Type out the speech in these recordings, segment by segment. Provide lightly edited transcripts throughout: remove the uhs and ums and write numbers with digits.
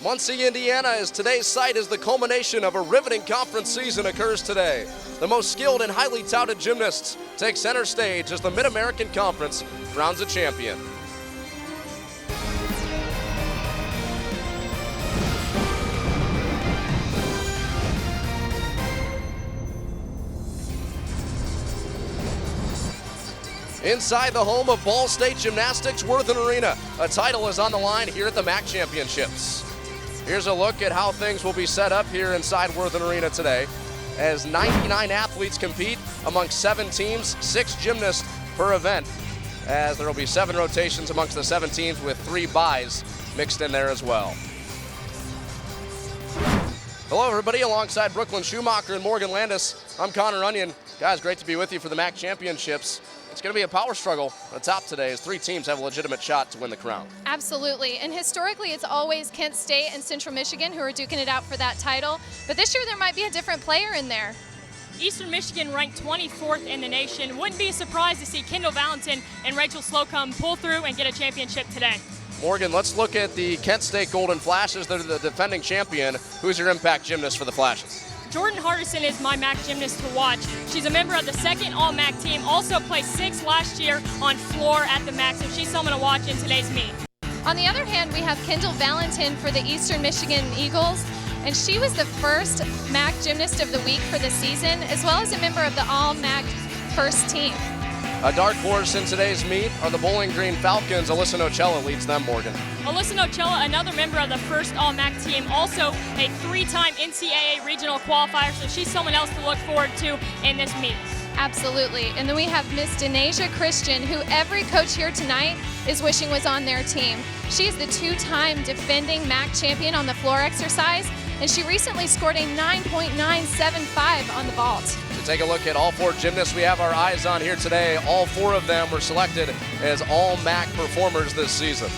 Muncie, Indiana, as today's site as the culmination of a riveting conference season occurs today. The most skilled and highly touted gymnasts take center stage as the Mid-American Conference crowns a champion. Inside the home of Ball State Gymnastics Worthen Arena, a title is on the line here at the MAC Championships. Here's a look at how things will be set up here inside Worthen Arena today, as 99 athletes compete amongst 7 teams, 6 gymnasts per event, as there will be 7 rotations amongst the 7 teams with 3 byes mixed in there as well. Hello everybody, alongside Brooklyn Schumacher and Morgan Landis, I'm Connor Onion. Guys, great to be with you for the MAC Championships. It's going to be a power struggle at the top today as 3 teams have a legitimate shot to win the crown. Absolutely, and historically it's always Kent State and Central Michigan who are duking it out for that title, but this year there might be a different player in there. Eastern Michigan ranked 24th in the nation. Wouldn't be surprised to see Kendall Valentin and Rachel Slocum pull through and get a championship today. Morgan, let's look at the Kent State Golden Flashes. They're the defending champion. Who's your impact gymnast for the Flashes? Jordan Hardison is my MAC gymnast to watch. She's a member of the 2nd All-MAC team, also placed 6th last year on floor at the MAC, so she's someone to watch in today's meet. On the other hand, we have Kendall Valentin for the Eastern Michigan Eagles, and she was the first MAC Gymnast of the Week for the season, as well as a member of the All-MAC first team. A dark horse in today's meet are the Bowling Green Falcons. Alyssa Nocella leads them, Morgan. Alyssa Nocella, another member of the 1st All-MAC team, also a 3-time NCAA regional qualifier, so she's someone else to look forward to in this meet. Absolutely, and then we have Miss Denasia Christian, who every coach here tonight is wishing was on their team. She is the 2-time defending MAC champion on the floor exercise, and she recently scored a 9.975 on the vault. To take a look at all 4 gymnasts we have our eyes on here today, all 4 of them were selected as All-MAC performers this season.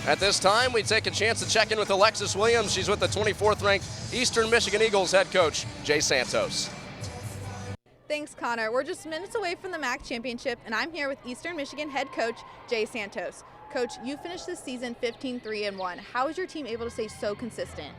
At this time, we take a chance to check in with Alexis Williams. She's with the 24th ranked Eastern Michigan Eagles head coach, Jay Santos. Thanks, Connor. We're just minutes away from the MAC championship, and I'm here with Eastern Michigan head coach Jay Santos. Coach, you finished this season 15-3-1. How is your team able to stay so consistent?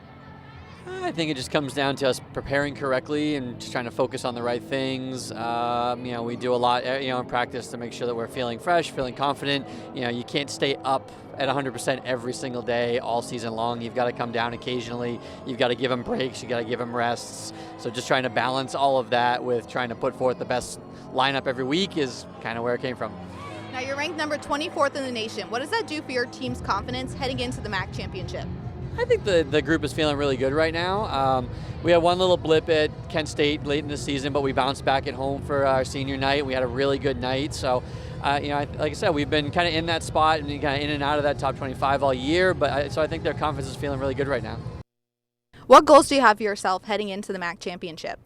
I think it just comes down to us preparing correctly and just trying to focus on the right things. We do a lot, in practice to make sure that we're feeling fresh, feeling confident. You can't stay up at 100% every single day all season long. You've got to come down occasionally. You've got to give them breaks. You've got to give them rests. So just trying to balance all of that with trying to put forth the best lineup every week is kind of where it came from. Now, you're ranked number 24th in the nation. What does that do for your team's confidence heading into the MAC championship? I think the group is feeling really good right now. We had one little blip at Kent State late in the season, but we bounced back at home for our senior night. We had a really good night. So, like I said, we've been kind of in that spot and kind of in and out of that top 25 all year. So I think their confidence is feeling really good right now. What goals do you have for yourself heading into the MAC championship?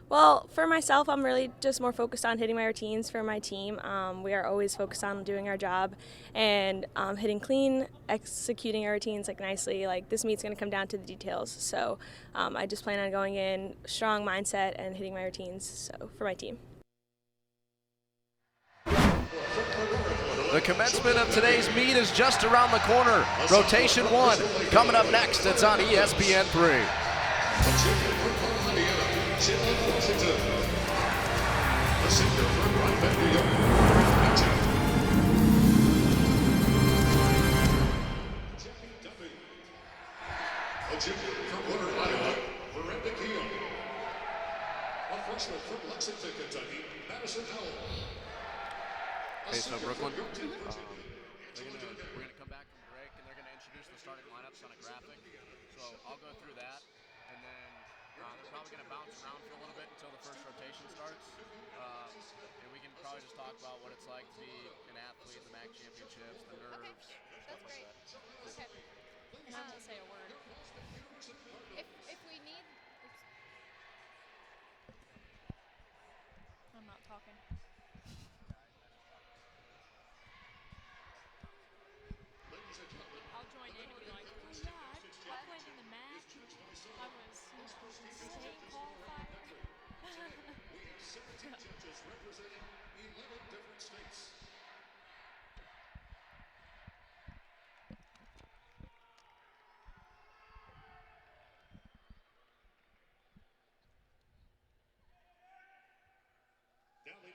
Well, for myself, I'm really just more focused on hitting my routines for my team. We are always focused on doing our job and hitting clean, executing our routines nicely. This meet's going to come down to the details. So I just plan on going in strong mindset and hitting my routines for my team. The commencement of today's meet is just around the corner. Rotation 1 coming up next. It's on ESPN 3. Hey, so Brooklyn, we're gonna come back from break and they're gonna introduce the starting lineups on a graphic. So I'll go through that, and then they're probably gonna bounce around for a little bit until the first rotation starts. And we can probably just talk about what it's like to be an athlete in the MAC championships, the nerves. Okay, that's great. Okay, and I won't say a word. If we need, I'm not talking. I'll join in if you like. I played in the MAC. I was state qualifier. We have 17 judges representing 11 different states.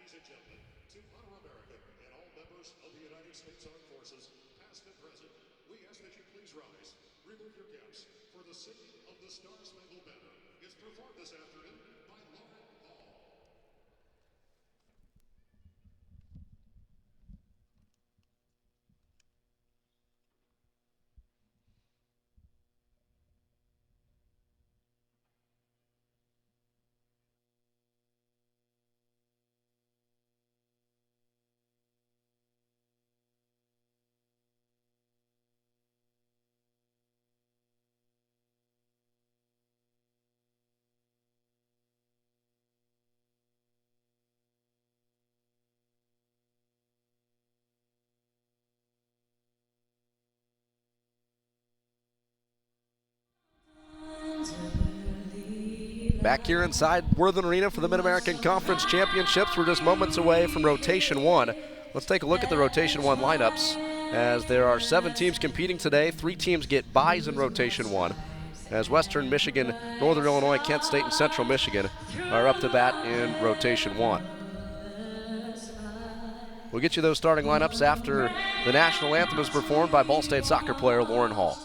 Ladies and gentlemen, to honor America and all members of the United States Armed Forces, past and present, we ask that you please rise, remove your caps for the singing of the Star-Spangled Banner. It's performed this afternoon by Lauren Hall. Back here inside Worthen Arena for the Mid-American Conference Championships. We're just moments away from Rotation 1. Let's take a look at the Rotation 1 lineups, as there are 7 teams competing today. 3 teams get byes in Rotation 1, as Western Michigan, Northern Illinois, Kent State, and Central Michigan are up to bat in Rotation 1. We'll get you those starting lineups after the national anthem is performed by Ball State soccer player Lauren Hall.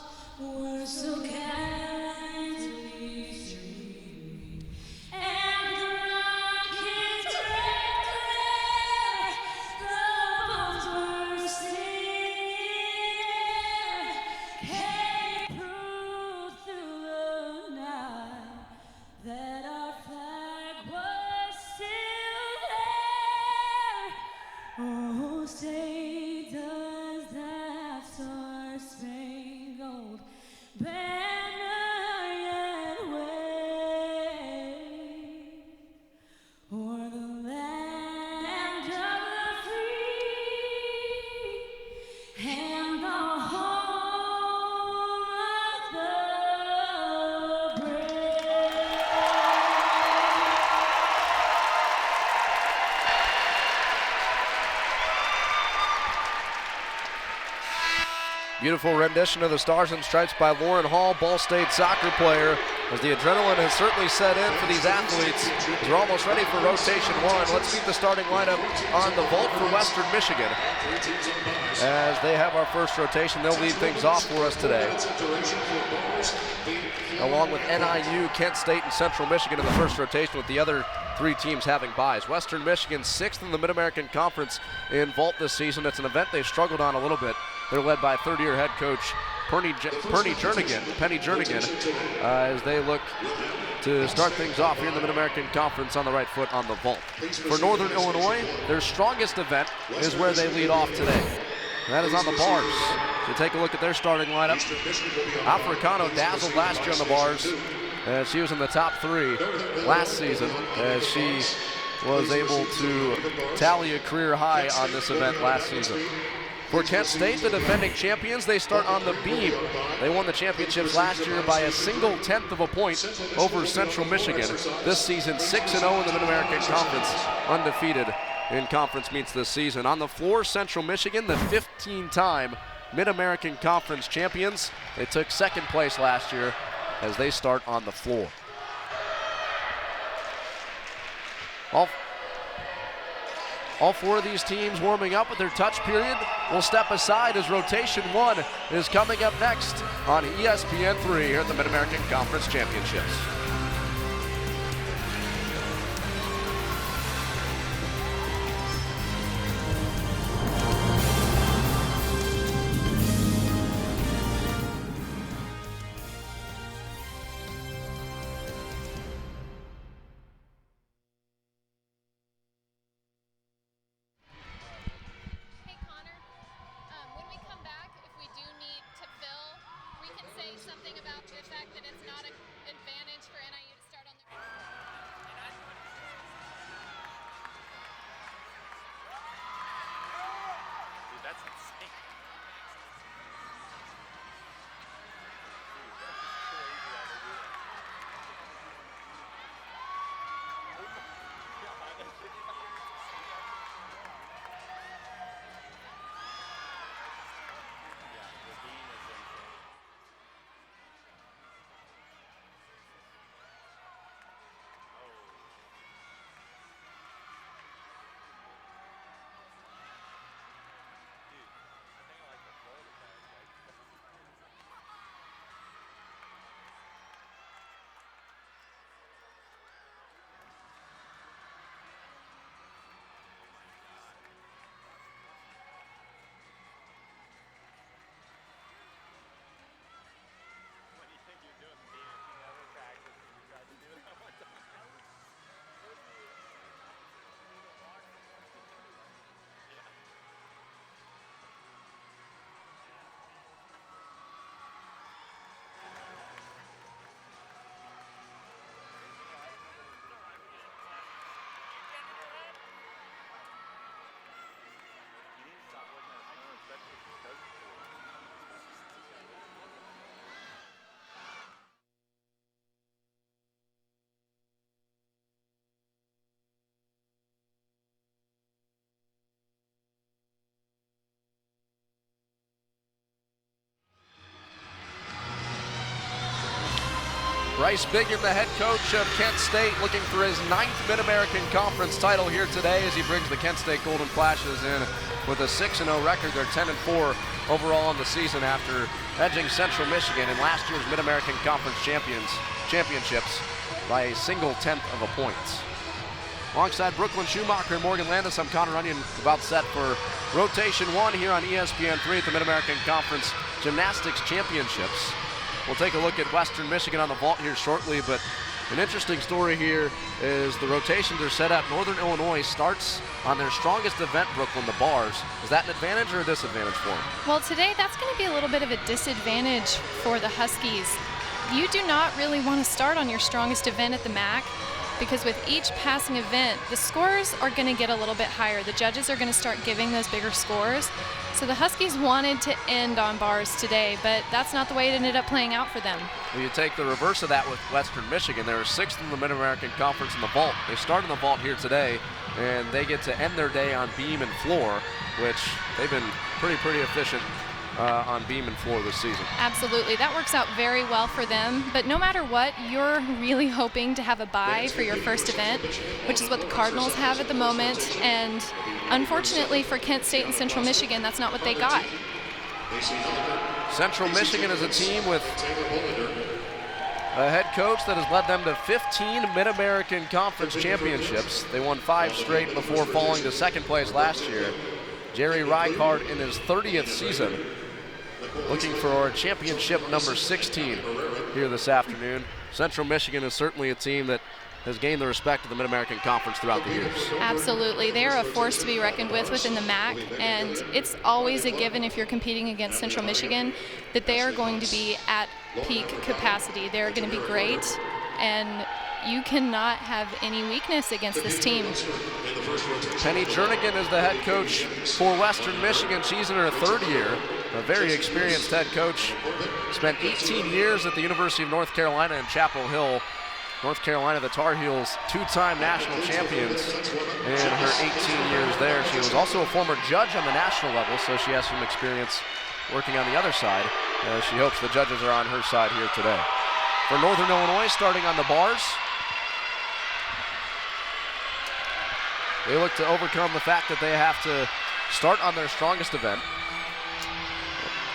Oh, say does that star-spangled banner yet wave o'er the land of the free and the home of the brave? Beautiful rendition of the Stars and Stripes by Lauren Hall, Ball State soccer player, as the adrenaline has certainly set in for these athletes. They're almost ready for Rotation 1. Let's meet the starting lineup on the vault for Western Michigan. As they have our first rotation, they'll lead things off for us today, along with NIU, Kent State, and Central Michigan in the first rotation, with the other 3 teams having byes. Western Michigan 6th in the Mid-American Conference in vault this season. It's an event they've struggled on a little bit. They're led by third-year head coach Penny Jernigan, as they look to start things off here in the Mid-American Conference on the right foot on the vault. For Northern Illinois, their strongest event is where they lead off today. And that is on the bars. So take a look at their starting lineup. Africano dazzled last year on the bars, as she was in the top 3 last season, as she was able to tally a career high on this event last season. For Kent State, the defending champions, they start on the beam. They won the championships last year by a single 1/10 of a point over Central Michigan. This season, 6-0 in the Mid-American Conference, undefeated in conference meets this season. On the floor, Central Michigan, the 15-time Mid-American Conference champions. They took second place last year, as they start on the floor. All 4 of these teams warming up with their touch period. We'll step aside as Rotation 1 is coming up next on ESPN3 here at the Mid-American Conference Championships. Hey Connor, when we come back, if we do need to fill, we can say something about the fact that it's not an advantage for Bryce Biggin, the head coach of Kent State, looking for his 9th Mid-American Conference title here today as he brings the Kent State Golden Flashes in with a 6-0 record. They're 10-4 overall in the season after edging Central Michigan in last year's Mid-American Conference championships by a single 1/10 of a point. Alongside Brooklyn Schumacher and Morgan Landis, I'm Connor Onion, about set for Rotation 1 here on ESPN3 at the Mid-American Conference Gymnastics Championships. We'll take a look at Western Michigan on the vault here shortly, but an interesting story here is the rotations are set up. Northern Illinois starts on their strongest event, Brooklyn, the bars. Is that an advantage or a disadvantage for them? Well, today that's going to be a little bit of a disadvantage for the Huskies. You do not really want to start on your strongest event at the MAC, because with each passing event, the scores are going to get a little bit higher. The judges are going to start giving those bigger scores. So the Huskies wanted to end on bars today, but that's not the way it ended up playing out for them. Well, you take the reverse of that with Western Michigan. They were 6th in the Mid-American Conference in the vault. They start in the vault here today, and they get to end their day on beam and floor, which they've been pretty efficient on beam and floor this season. Absolutely, that works out very well for them, but no matter what, you're really hoping to have a bye for your first event, which is what the Cardinals have at the moment, and unfortunately for Kent State and Central Michigan, that's not what they got. Central Michigan is a team with a head coach that has led them to 15 Mid-American Conference championships. They won 5 straight before falling to 2nd place last year. Jerry Reichardt in his 30th season, looking for championship number 16 here this afternoon. Central Michigan is certainly a team that has gained the respect of the Mid-American Conference throughout the years. Absolutely, they are a force to be reckoned with within the MAC, and it's always a given if you're competing against Central Michigan that they are going to be at peak capacity. They're going to be great, and you cannot have any weakness against this team. Penny Jernigan is the head coach for Western Michigan. She's in her 3rd year. A very experienced head coach. Spent 18 years at the University of North Carolina in Chapel Hill. North Carolina, the Tar Heels, 2-time national champions in her 18 years there. She was also a former judge on the national level, so she has some experience working on the other side. She hopes the judges are on her side here today. For Northern Illinois, starting on the bars, they look to overcome the fact that they have to start on their strongest event.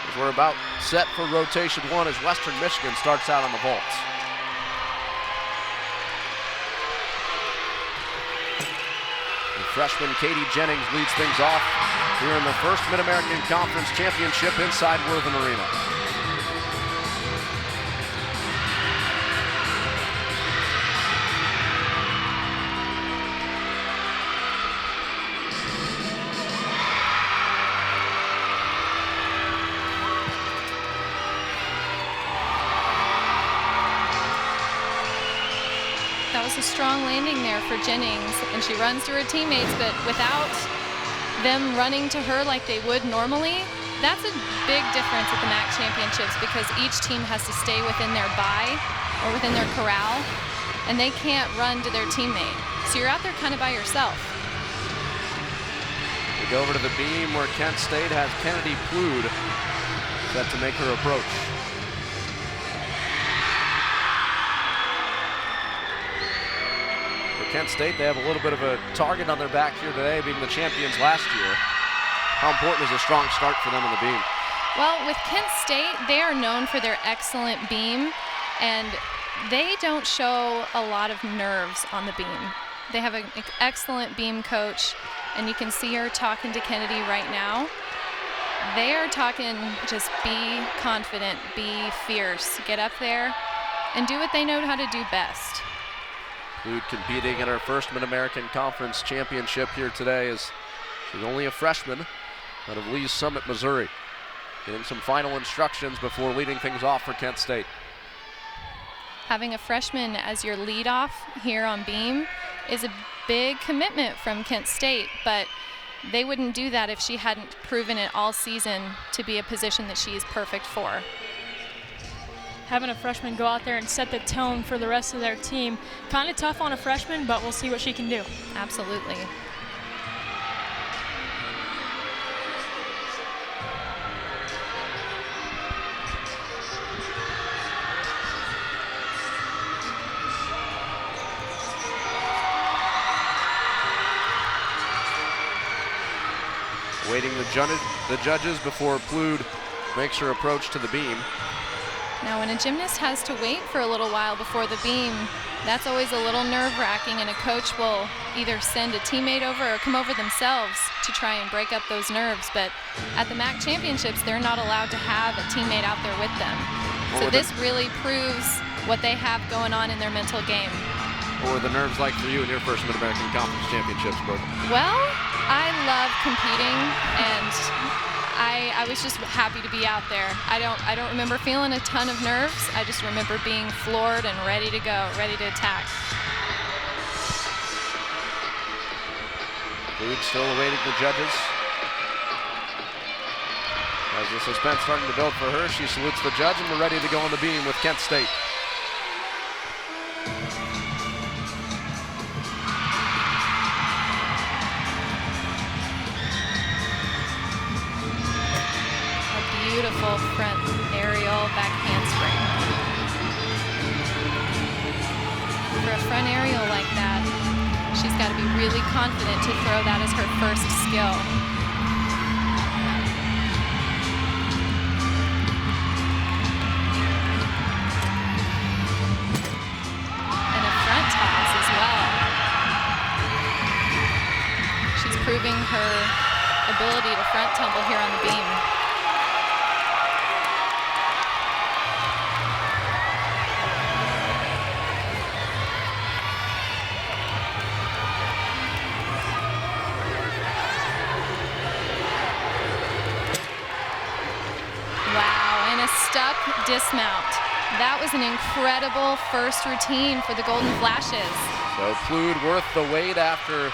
As we're about set for Rotation 1 as Western Michigan starts out on the vaults. And freshman Katie Jennings leads things off here in the first Mid-American Conference Championship inside Worthen Arena. That was a strong landing there for Jennings, and she runs through her teammates, but without them running to her like they would normally, that's a big difference at the MAC Championships, because each team has to stay within their bye or within their corral, and they can't run to their teammate. So you're out there kind of by yourself. We go over to the beam where Kent State has Kennedy Plood set to make her approach. Kent State, they have a little bit of a target on their back here today, being the champions last year. How important is a strong start for them on the beam? Well, with Kent State, they are known for their excellent beam, and they don't show a lot of nerves on the beam. They have an excellent beam coach, and you can see her talking to Kennedy right now. They are talking just be confident, be fierce, get up there, and do what they know how to do best. Plood competing in her first Mid-American Conference Championship here today, as she's only a freshman out of Lee's Summit, Missouri. Getting some final instructions before leading things off for Kent State. Having a freshman as your leadoff here on beam is a big commitment from Kent State, but they wouldn't do that if she hadn't proven it all season to be a position that she is perfect for. Having a freshman go out there and set the tone for the rest of their team, kind of tough on a freshman, but we'll see what she can do. Absolutely. awaiting the judges before Plood makes her approach to the beam. Now, when a gymnast has to wait for a little while before the beam, that's always a little nerve-wracking, and a coach will either send a teammate over or come over themselves to try and break up those nerves. But at the MAC Championships, they're not allowed to have a teammate out there with them. So this really proves what they have going on in their mental game. What were the nerves like for you in your first Mid-American Conference Championships, Brooke? Well, I love competing, and I was just happy to be out there. I don't remember feeling a ton of nerves. I just remember being floored and ready to go, ready to attack. Plood still awaiting the judges. As the suspense starting to build for her, she salutes the judge and we're ready to go on the beam with Kent State. Beautiful front aerial back handspring. For a front aerial like that, she's got to be really confident to throw that as her first skill. And a front toss as well. She's proving her ability to front tumble here on the beam. Stuck dismount. That was an incredible first routine for the Golden Flashes. So Plood worth the wait after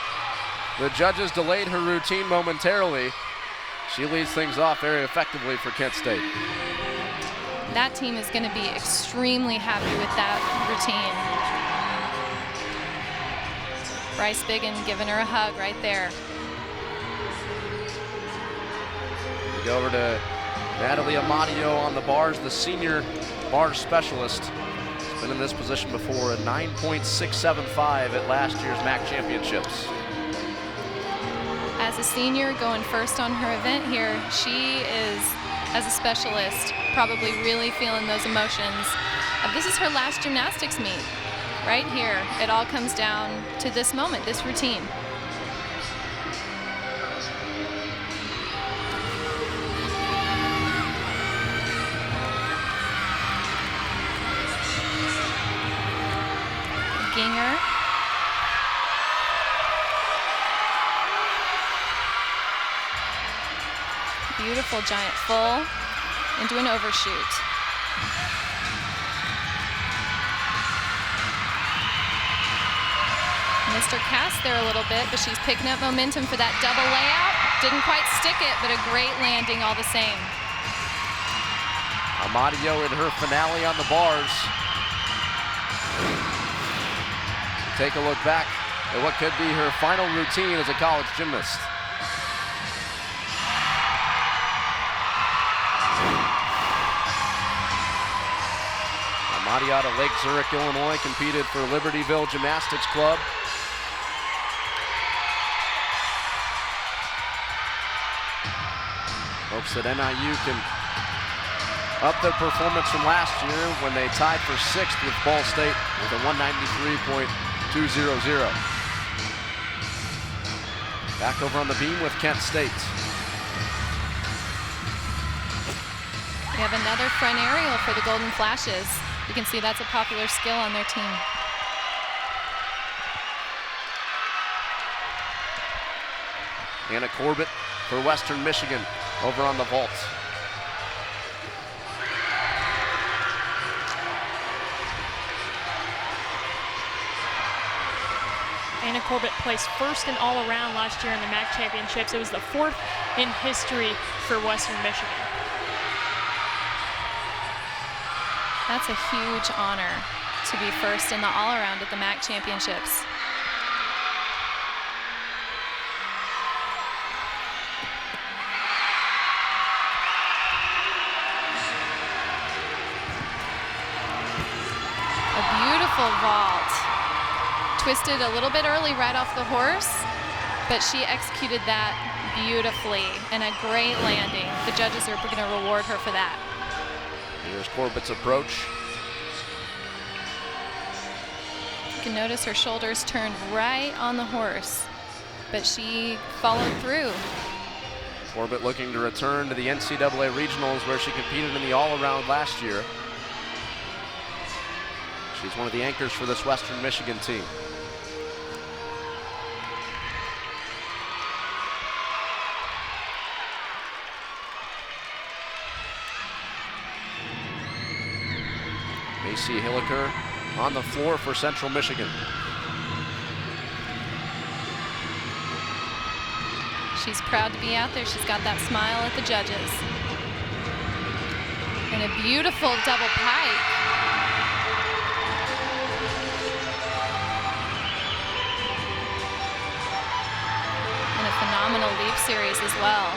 the judges delayed her routine momentarily. She leads things off very effectively for Kent State. That team is going to be extremely happy with that routine. Bryce Biggin giving her a hug right there. We go over to Natalie Amadio on the bars, the senior bar specialist. She's been in this position before, a 9.675 at last year's MAC Championships. As a senior going first on her event here, she is, as a specialist, probably really feeling those emotions. This is her last gymnastics meet. Right here, it all comes down to this moment, this routine. Ginger. Beautiful giant full into an overshoot. Missed her cast there a little bit, but she's picking up momentum for that double layout. Didn't quite stick it, but a great landing all the same. Amadio in her finale on the bars. Take a look back at what could be her final routine as a college gymnast. Amadio out of Lake Zurich, Illinois, competed for Libertyville Gymnastics Club. Hopes that NIU can up their performance from last year when they tied for 6th with Ball State with a 193.200. Back over on the beam with Kent State. We have another front aerial for the Golden Flashes. You can see that's a popular skill on their team. Anna Corbett for Western Michigan over on the vault. Anna Corbett placed first in all-around last year in the MAC Championships. It was the 4th in history for Western Michigan. That's a huge honor to be first in the all-around at the MAC Championships. A beautiful vault. Twisted a little bit early right off the horse, but she executed that beautifully and a great landing. The judges are going to reward her for that. Here's Corbett's approach. You can notice her shoulders turned right on the horse, but she followed through. Corbett looking to return to the NCAA regionals where she competed in the all-around last year. She's one of the anchors for this Western Michigan team. Macy Hilliker on the floor for Central Michigan. She's proud to be out there. She's got that smile at the judges. And a beautiful double pike. And a phenomenal leap series as well.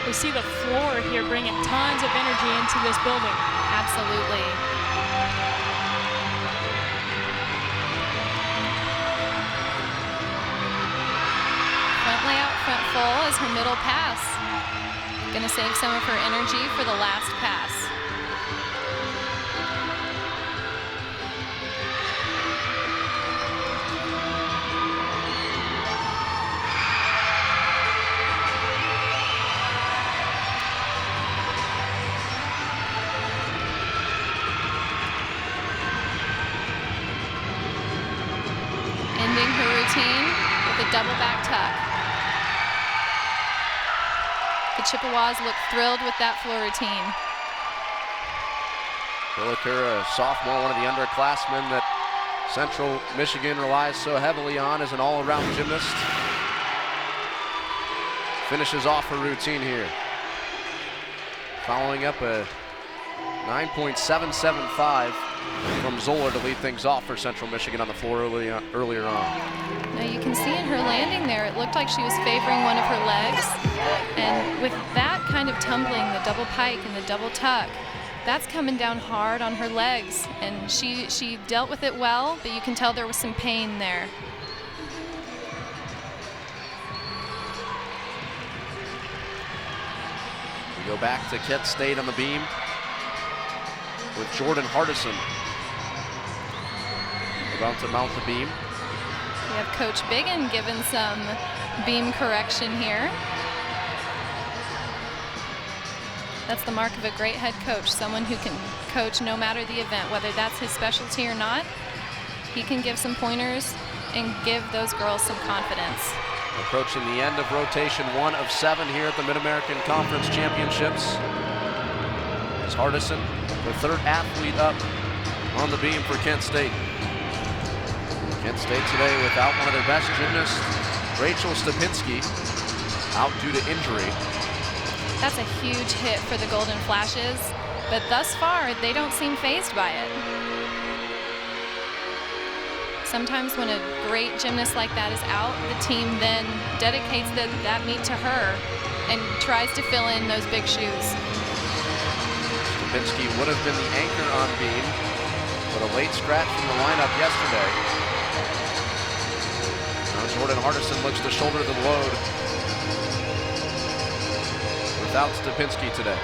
We see the floor here bringing tons of energy into this building. Absolutely. Front layout, front full as her middle pass. Gonna save some of her energy for the last pass. Ending her routine with a double back tuck. The Chippewas look thrilled with that floor routine. Hilliker, a sophomore, one of the underclassmen that Central Michigan relies so heavily on as an all-around gymnast. Finishes off her routine here. Following up a 9.775 from Zoller to lead things off for Central Michigan on the floor earlier on. Now you can see in her landing there, it looked like she was favoring one of her legs. And with that kind of tumbling, the double pike and the double tuck, that's coming down hard on her legs. And she dealt with it well, but you can tell there was some pain there. We go back to Kent State on the beam with Jordan Hardison about to mount the beam. We have Coach Biggin giving some beam correction here. That's the mark of a great head coach, someone who can coach no matter the event, whether that's his specialty or not. He can give some pointers and give those girls some confidence. Approaching the end of rotation 1 of 7 here at the Mid-American Conference Championships. Is Hardison, the third athlete up on the beam for Kent State. Kent State today without one of their best gymnasts, Rachel Stupinski, out due to injury. That's a huge hit for the Golden Flashes, but thus far they don't seem fazed by it. Sometimes when a great gymnast like that is out, the team then dedicates that meet to her and tries to fill in those big shoes. Stupinski would have been the anchor on beam, but a late scratch from the lineup yesterday. Now Jordan Hardison looks to shoulder the load without Stupinski today.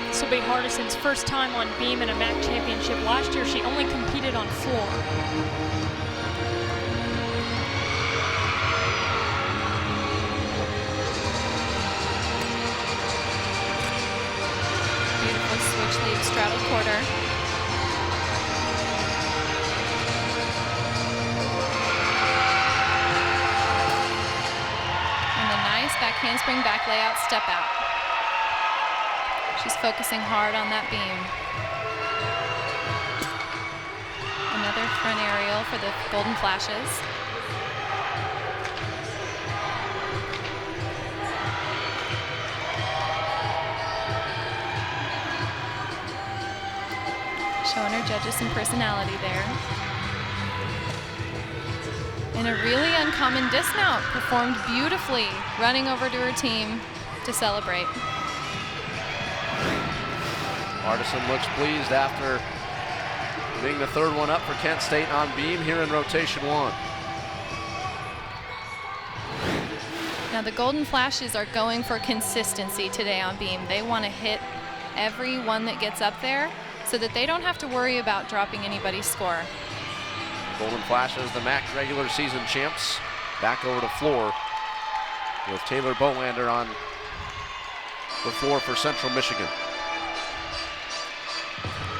This will be Hardison's first time on beam in a MAC championship. Last year, she only competed on floor. Beautiful switch lead straddle quarter. And a nice back handspring, back layout, step out. She's focusing hard on that beam. Another front aerial for the Golden Flashes. Showing her judges some personality there. And a really uncommon dismount, performed beautifully, running over to her team to celebrate. Hardison looks pleased after being the third one up for Kent State on beam here in rotation 1. Now the Golden Flashes are going for consistency today on beam. They want to hit every one that gets up there so that they don't have to worry about dropping anybody's score. Golden Flashes, the MAC regular season champs, back over to floor with Taylor Bolander on the floor for Central Michigan.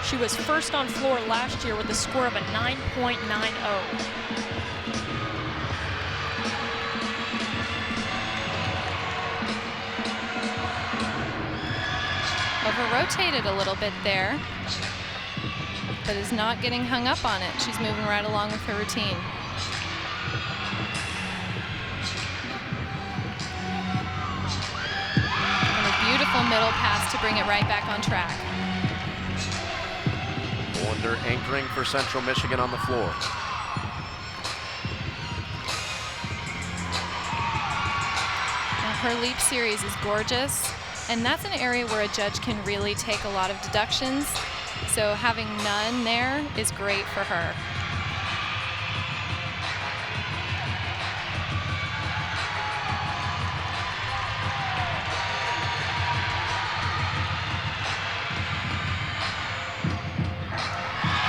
She was first on floor last year with a score of a 9.90. Over-rotated a little bit there, but is not getting hung up on it. She's moving right along with her routine. And a beautiful middle pass to bring it right back on track. Bolander anchoring for Central Michigan on the floor. Now her leap series is gorgeous, and that's an area where a judge can really take a lot of deductions. So having none there is great for her.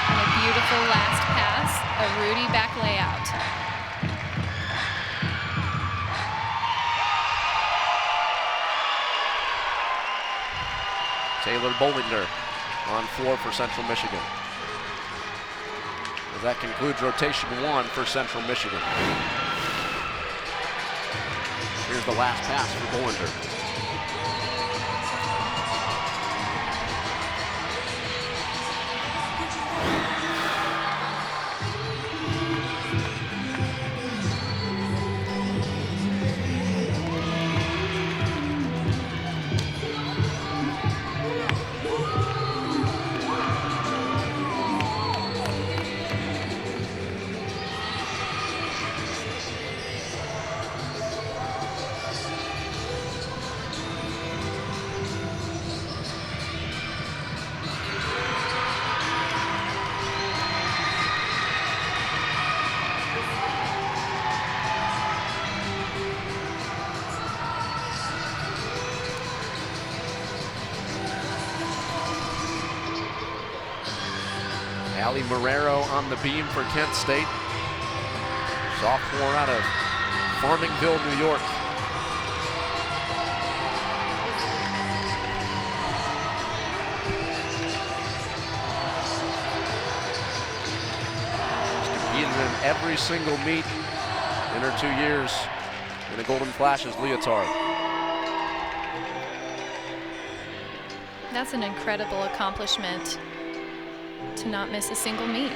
And a beautiful last pass, a Rudy back layout. Taylor Bolander on floor for Central Michigan. As that concludes rotation 1 for Central Michigan. Here's the last pass for Bolander. Ali Marrero on the beam for Kent State. Sophomore out of Farmingville, New York. She's competed in every single meet in her 2 years in a Golden Flashes leotard. That's an incredible accomplishment, to not miss a single meet.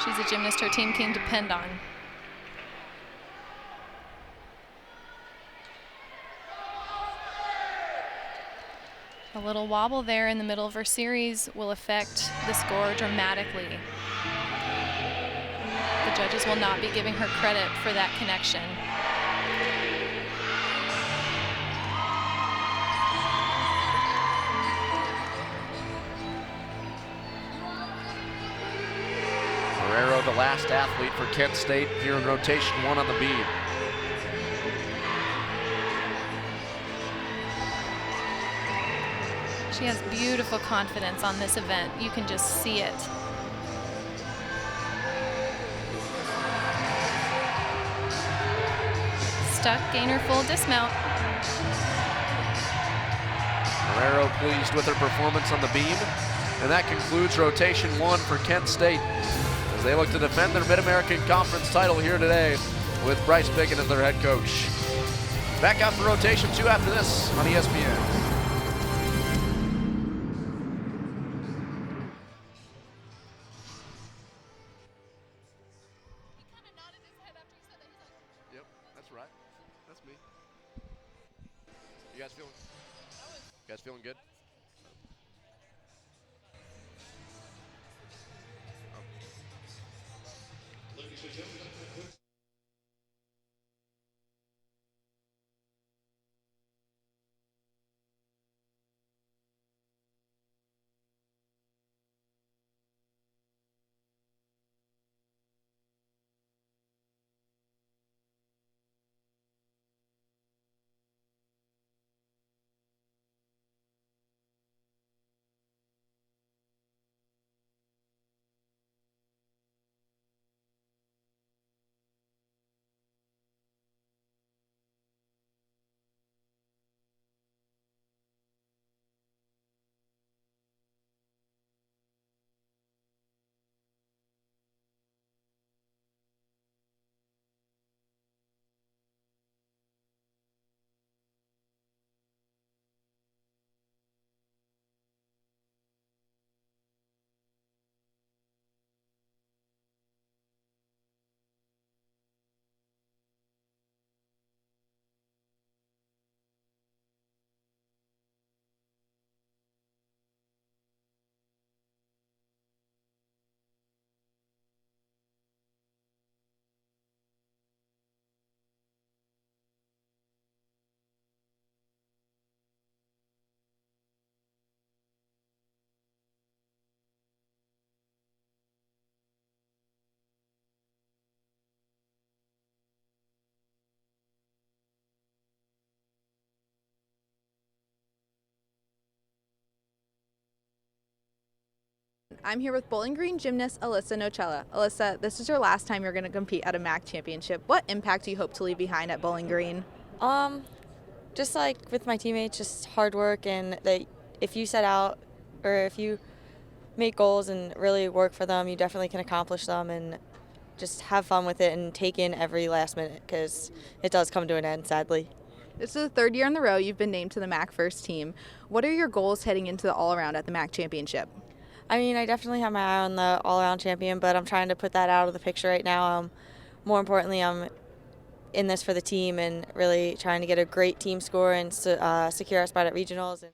She's a gymnast her team can depend on. A little wobble there in the middle of her series will affect the score dramatically. The judges will not be giving her credit for that connection. Marrero, the last athlete for Kent State here in rotation 1 on the beam. She has beautiful confidence on this event. You can just see it. Stuck, gainer full dismount. Marrero pleased with her performance on the beam. And that concludes rotation 1 for Kent State as they look to defend their Mid-American Conference title here today with Bryce Biggin as their head coach. Back out for rotation 2 after this on ESPN. Yep, that's right. That's me. You guys feeling good? Ladies and gentlemen, I'm here with Bowling Green gymnast Alyssa Nocella. Alyssa, this is your last time you're going to compete at a MAC championship. What impact do you hope to leave behind at Bowling Green? Just like with my teammates, just hard work, and that if you set out or if you make goals and really work for them, you definitely can accomplish them, and just have fun with it and take in every last minute, because it does come to an end, sadly. This is the third year in a row you've been named to the MAC first team. What are your goals heading into the all-around at the MAC championship? I mean, I definitely have my eye on the all-around champion, but I'm trying to put that out of the picture right now. More importantly, I'm in this for the team and really trying to get a great team score and secure our spot at regionals.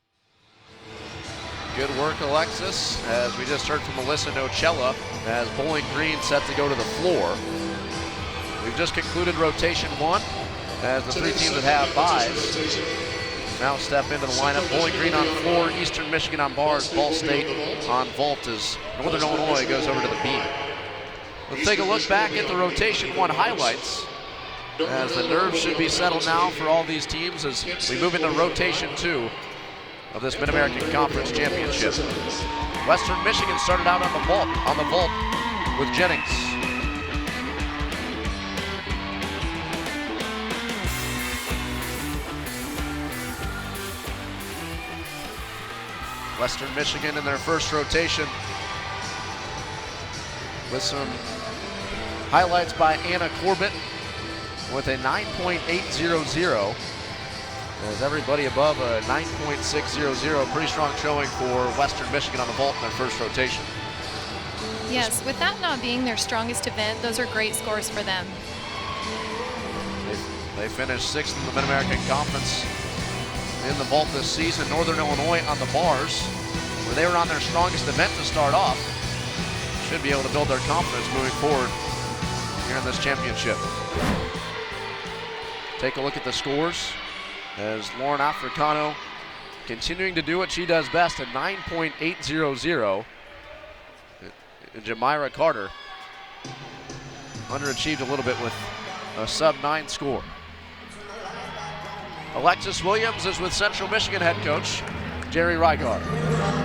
Good work, Alexis, as we just heard from Alyssa Nocella, as Bowling Green set to go to the floor. We've just concluded rotation 1, as the 3 teams that have byes now step into the lineup. Bowling Green on floor, Eastern Michigan on bars, Ball State on vault as Northern Illinois goes over to the beam. Let's take a look back at the rotation 1 highlights, as the nerves should be settled now for all these teams as we move into rotation 2 of this Mid-American Conference Championship. Western Michigan started out on the vault with Jennings. Western Michigan in their first rotation with some highlights by Anna Corbett with a 9.800. As everybody above a 9.600, pretty strong showing for Western Michigan on the vault in their first rotation. Yes, with that not being their strongest event, those are great scores for them. They finished 6th in the Mid-American Conference in the vault this season. Northern Illinois on the bars, where they were on their strongest event to start off, should be able to build their confidence moving forward here in this championship. Take a look at the scores, as Lauren Africano continuing to do what she does best, a 9.800. And Jamira Carter underachieved a little bit with a sub-9 score. Alexis Williams is with Central Michigan head coach Jerry Rygaard.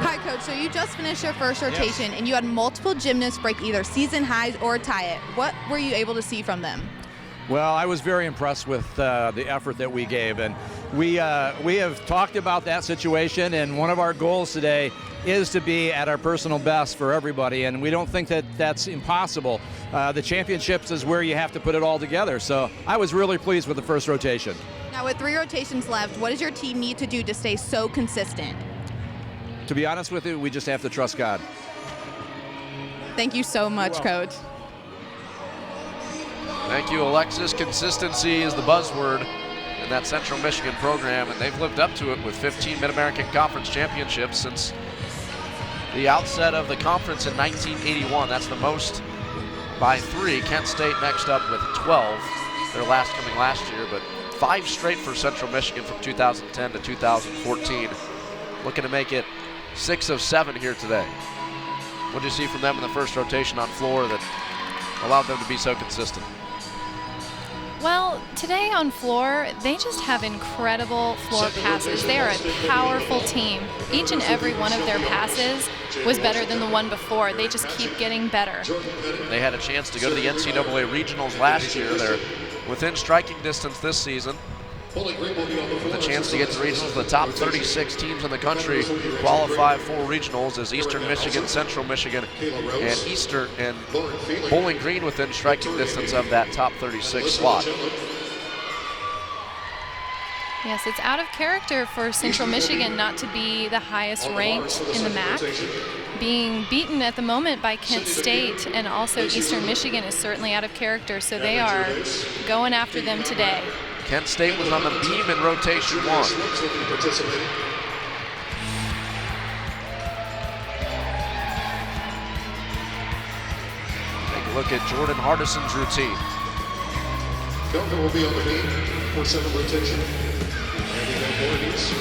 Hi, Coach. So you just finished your first rotation, and you had multiple gymnasts break either season highs or tie it. What were you able to see from them? Well, I was very impressed with the effort that we gave, and we have talked about that situation, and one of our goals today is to be at our personal best for everybody, and we don't think that that's impossible. The championships is where you have to put it all together, so I was really pleased with the first rotation. Now, with 3 rotations left, what does your team need to do to stay so consistent? To be honest with you, we just have to trust God. Thank you so much, Coach. Thank you, Alexis. Consistency is the buzzword in that Central Michigan program, and they've lived up to it with 15 Mid-American Conference championships since the outset of the conference in 1981. That's the most by 3. Kent State next up with 12, their last coming last year, but 5 straight for Central Michigan from 2010 to 2014. Looking to make it 6 of 7 here today. What did you see from them in the first rotation on floor that allowed them to be so consistent? Well, today on floor, they just have incredible floor passes. They are a powerful team. Each and every one of their passes was better than the one before. They just keep getting better. They had a chance to go to the NCAA regionals last year. They're within striking distance this season, with a chance to get to regionals. The top 36 teams in the country qualify for regionals, as Eastern Michigan, Central Michigan, and Bowling Green within striking distance of that top 36 slot. Yes, it's out of character for Central Michigan not to be the highest ranked in the MAC. Being beaten at the moment by Kent State and also Eastern Michigan is certainly out of character, so they are going after them today. Kent State was on the beam in rotation 1. Take a look at Jordan Hardison's routine. Kelvin will be on the beam for 7 rotation. And we have Borges,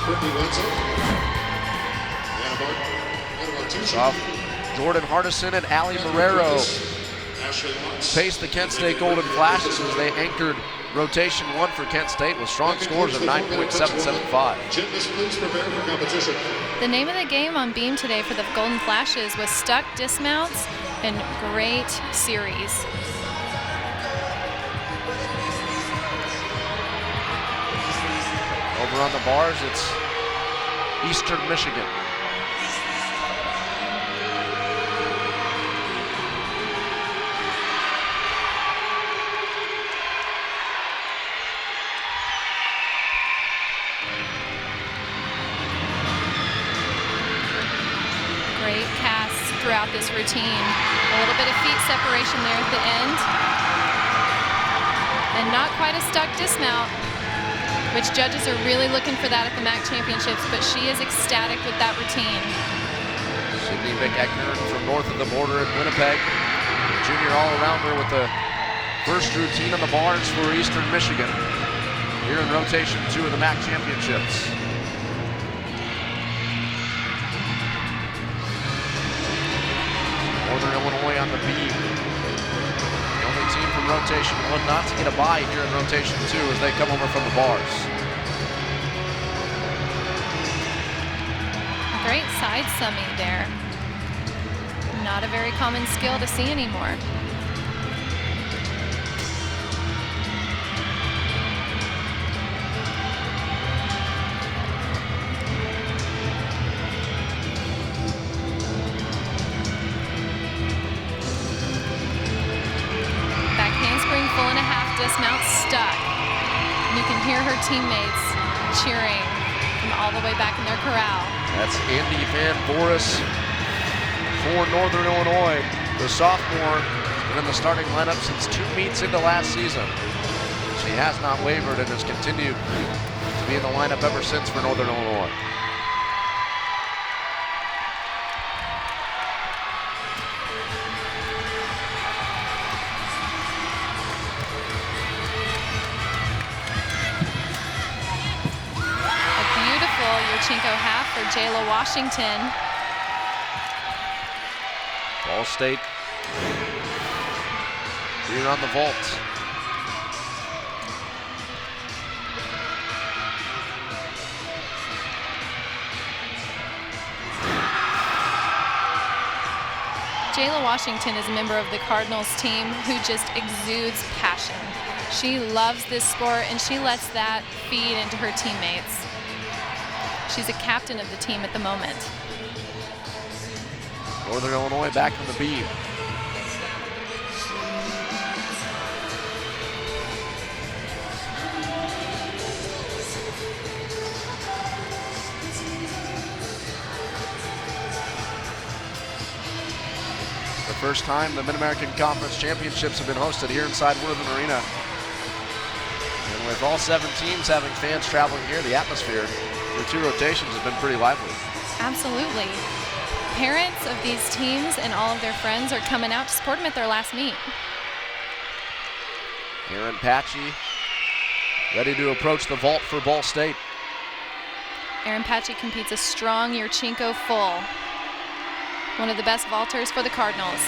Brittany Wenzel, Anna Martucci. Jordan Hardison and Allie Marrero paced the Kent State Golden Flashes as they anchored rotation 1 for Kent State with strong scores of 9.775. Gymnasts, please prepare for competition. The name of the game on beam today for the Golden Flashes was stuck dismounts and great series. Over on the bars, it's Eastern Michigan. Great casts throughout this routine. A little bit of feet separation there at the end. And not quite a stuck dismount, which judges are really looking for that at the MAC Championships, but she is ecstatic with that routine. Sydney McEachern from north of the border in Winnipeg. Junior all-arounder with the first routine on the bars for Eastern Michigan here in rotation 2 of the MAC Championships. Northern Illinois on the beam. The only team from rotation 1 not to get a bye here in rotation 2 as they come over from the bars. Great side summing there. Not a very common skill to see anymore. Dismount stuck. And you can hear her teammates cheering from all the way back in their corral. That's Andy Van Boris for Northern Illinois. The sophomore has been in the starting lineup since 2 meets into last season. She has not wavered and has continued to be in the lineup ever since for Northern Illinois. Chinko half for Jayla Washington. Ball State here on the vault. Jayla Washington is a member of the Cardinals team who just exudes passion. She loves this sport and she lets that feed into her teammates. She's a captain of the team at the moment. Northern Illinois back on the beam. The first time the Mid-American Conference Championships have been hosted here inside Worthen Arena. And with all 7 teams having fans traveling here, the atmosphere for 2 rotations has been pretty lively. Absolutely. Parents of these teams and all of their friends are coming out to support them at their last meet. Aaron Patchy ready to approach the vault for Ball State. Aaron Patchy competes a strong Yurchenko full. One of the best vaulters for the Cardinals.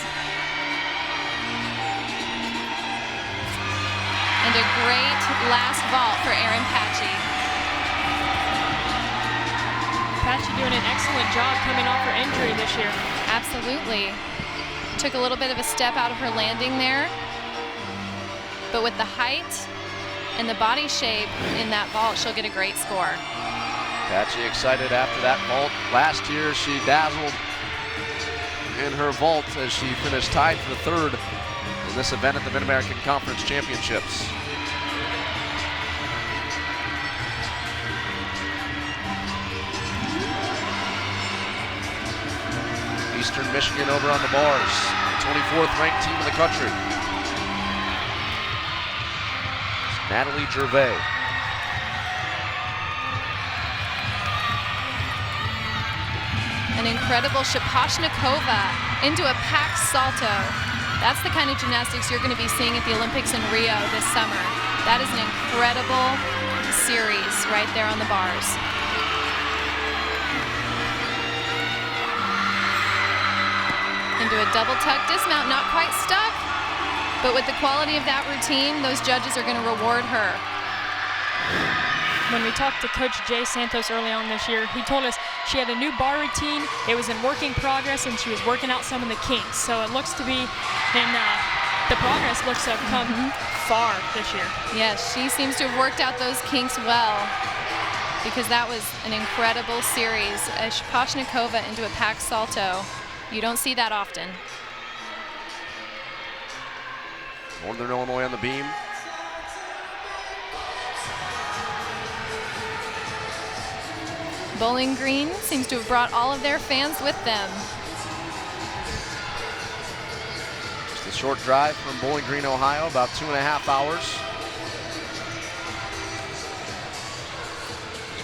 And a great last vault for Aaron Patchy. Patchy doing an excellent job coming off her injury this year. Absolutely. Took a little bit of a step out of her landing there. But with the height and the body shape in that vault, she'll get a great score. Patchy excited after that vault. Last year, she dazzled in her vault as she finished tied for 3rd in this event at the Mid-American Conference Championships. Eastern Michigan over on the bars, 24th ranked team in the country. It's Natalie Gervais. An incredible Shaposhnikova into a packed salto. That's the kind of gymnastics you're going to be seeing at the Olympics in Rio this summer. That is an incredible series right there on the bars. Into a double tuck dismount, not quite stuck, But with the quality of that routine, those judges are going to reward her. When we talked to Coach Jay Santos early on this year, he told us she had a new bar routine. It was in working progress, and she was working out some of the kinks. So it looks to be, and the progress looks to have come far this year. Yes, she seems to have worked out those kinks well, because that was an incredible series. A Shposhnikova into a pack salto. You don't see that often. Northern Illinois on the beam. Bowling Green seems to have brought all of their fans with them. Just a short drive from Bowling Green, Ohio, about 2.5 hours.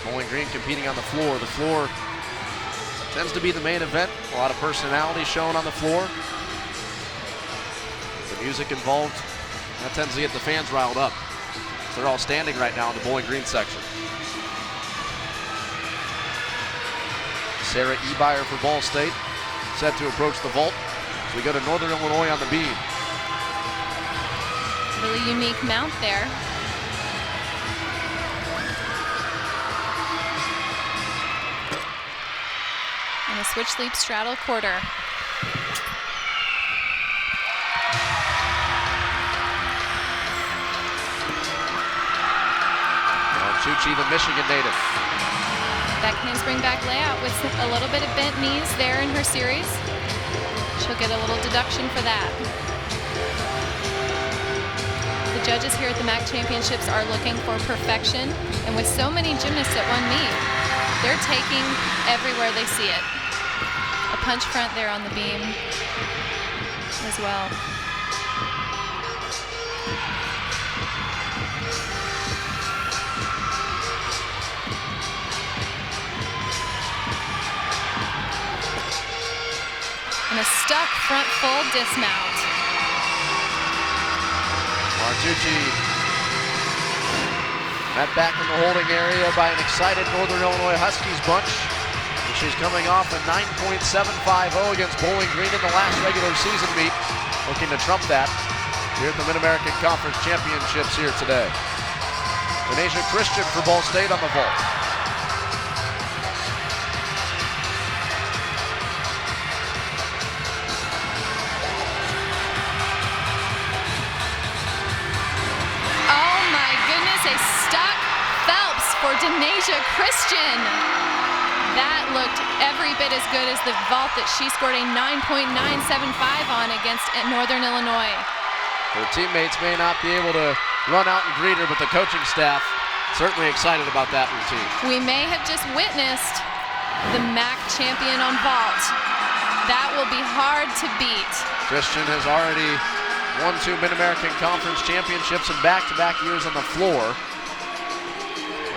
Bowling Green competing on the floor. The floor tends to be the main event. A lot of personality shown on the floor. The music involved, that tends to get the fans riled up. So they're all standing right now in the Bowling Green section. Sarah Ebeyer for Ball State, set to approach the vault. So we go to Northern Illinois on the beam. Really unique mount there. And a switch leap straddle quarter. Chuchi, the Michigan native. That handspring back layout with a little bit of bent knees there in her series. She'll get a little deduction for that. The judges here at the MAC Championships are looking for perfection, and with so many gymnasts at one meet, they're taking everywhere they see it. A punch front there on the beam as well. And a stuck front full dismount. Martucci met back in the holding area by an excited Northern Illinois Huskies bunch. And she's coming off a 9.750 against Bowling Green in the last regular season meet. Looking to trump that here at the Mid-American Conference Championships here today. Denasia Christian for Ball State on the vault. For Denasia Christian. That looked every bit as good as the vault that she scored a 9.975 on against Northern Illinois. Her teammates may not be able to run out and greet her, but the coaching staff certainly excited about that routine. We may have just witnessed the MAC champion on vault. That will be hard to beat. Christian has already won 2 Mid-American Conference Championships in back-to-back years on the floor.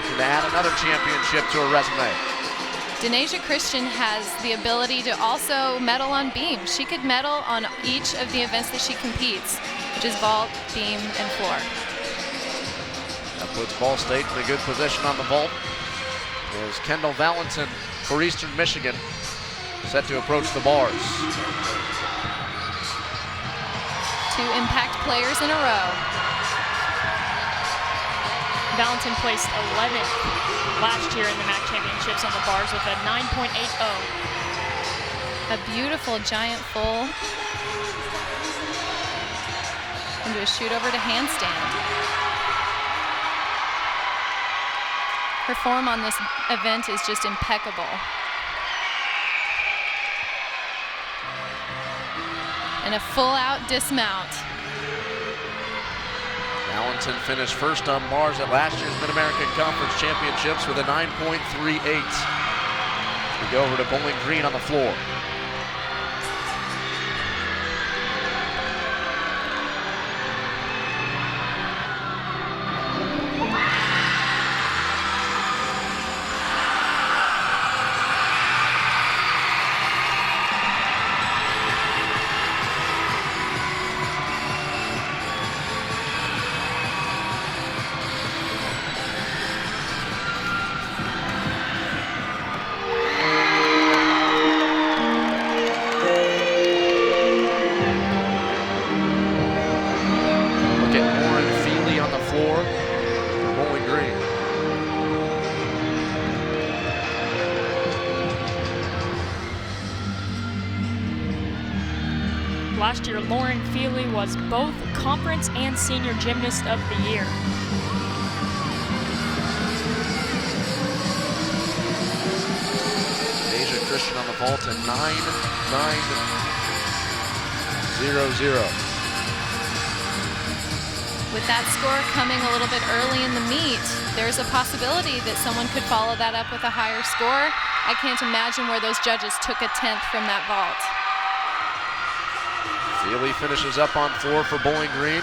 To add another championship to her resume. Denasia Christian has the ability to also medal on beam. She could medal on each of the events that she competes, which is vault, beam, and floor. That puts Ball State in a good position on the vault. There's Kendall Valentin for Eastern Michigan, set to approach the bars. 2 impact players in a row. Valentin placed 11th last year in the MAC Championships on the bars with a 9.80. A beautiful giant full into a shoot over to handstand. Her form on this event is just impeccable. And a full out dismount. Valentin finished first on bars at last year's Mid-American Conference Championships with a 9.38. We go over to Bowling Green on the floor. Last year, Lauren Feely was both conference and senior gymnast of the year. Asia Christian on the vault at 9.900. With that score coming a little bit early in the meet, there's a possibility that someone could follow that up with a higher score. I can't imagine where those judges took a 10th from that vault. Feely finishes up on 4 for Bowling Green.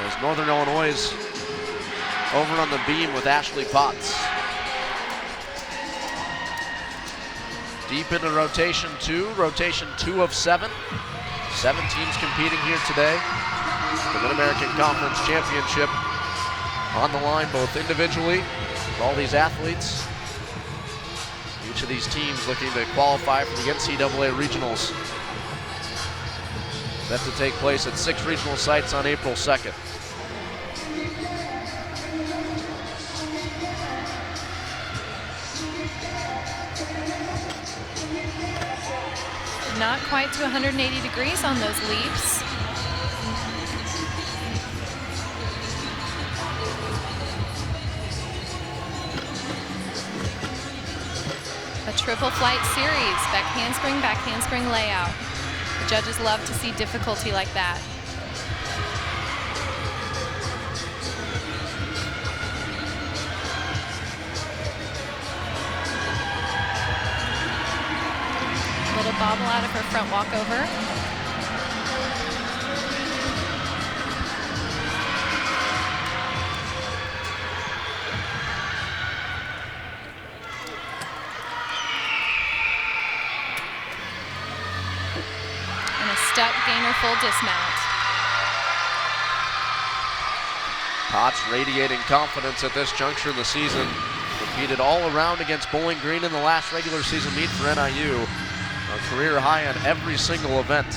There's Northern Illinois over on the beam with Ashley Potts. Deep into rotation 2 of 7. 7 teams competing here today. The Mid-American Conference Championship on the line, both individually with all these athletes. Each of these teams looking to qualify for the NCAA regionals. Set to take place at 6 regional sites on April 2nd. Not quite to 180 degrees on those leaps. A triple flight series, back handspring layout. The judges love to see difficulty like that. Little bobble out of her front walkover. And a step gainer full dismount. Potts radiating confidence at this juncture in the season. Competed all around against Bowling Green in the last regular season meet for NIU. A career high on every single event.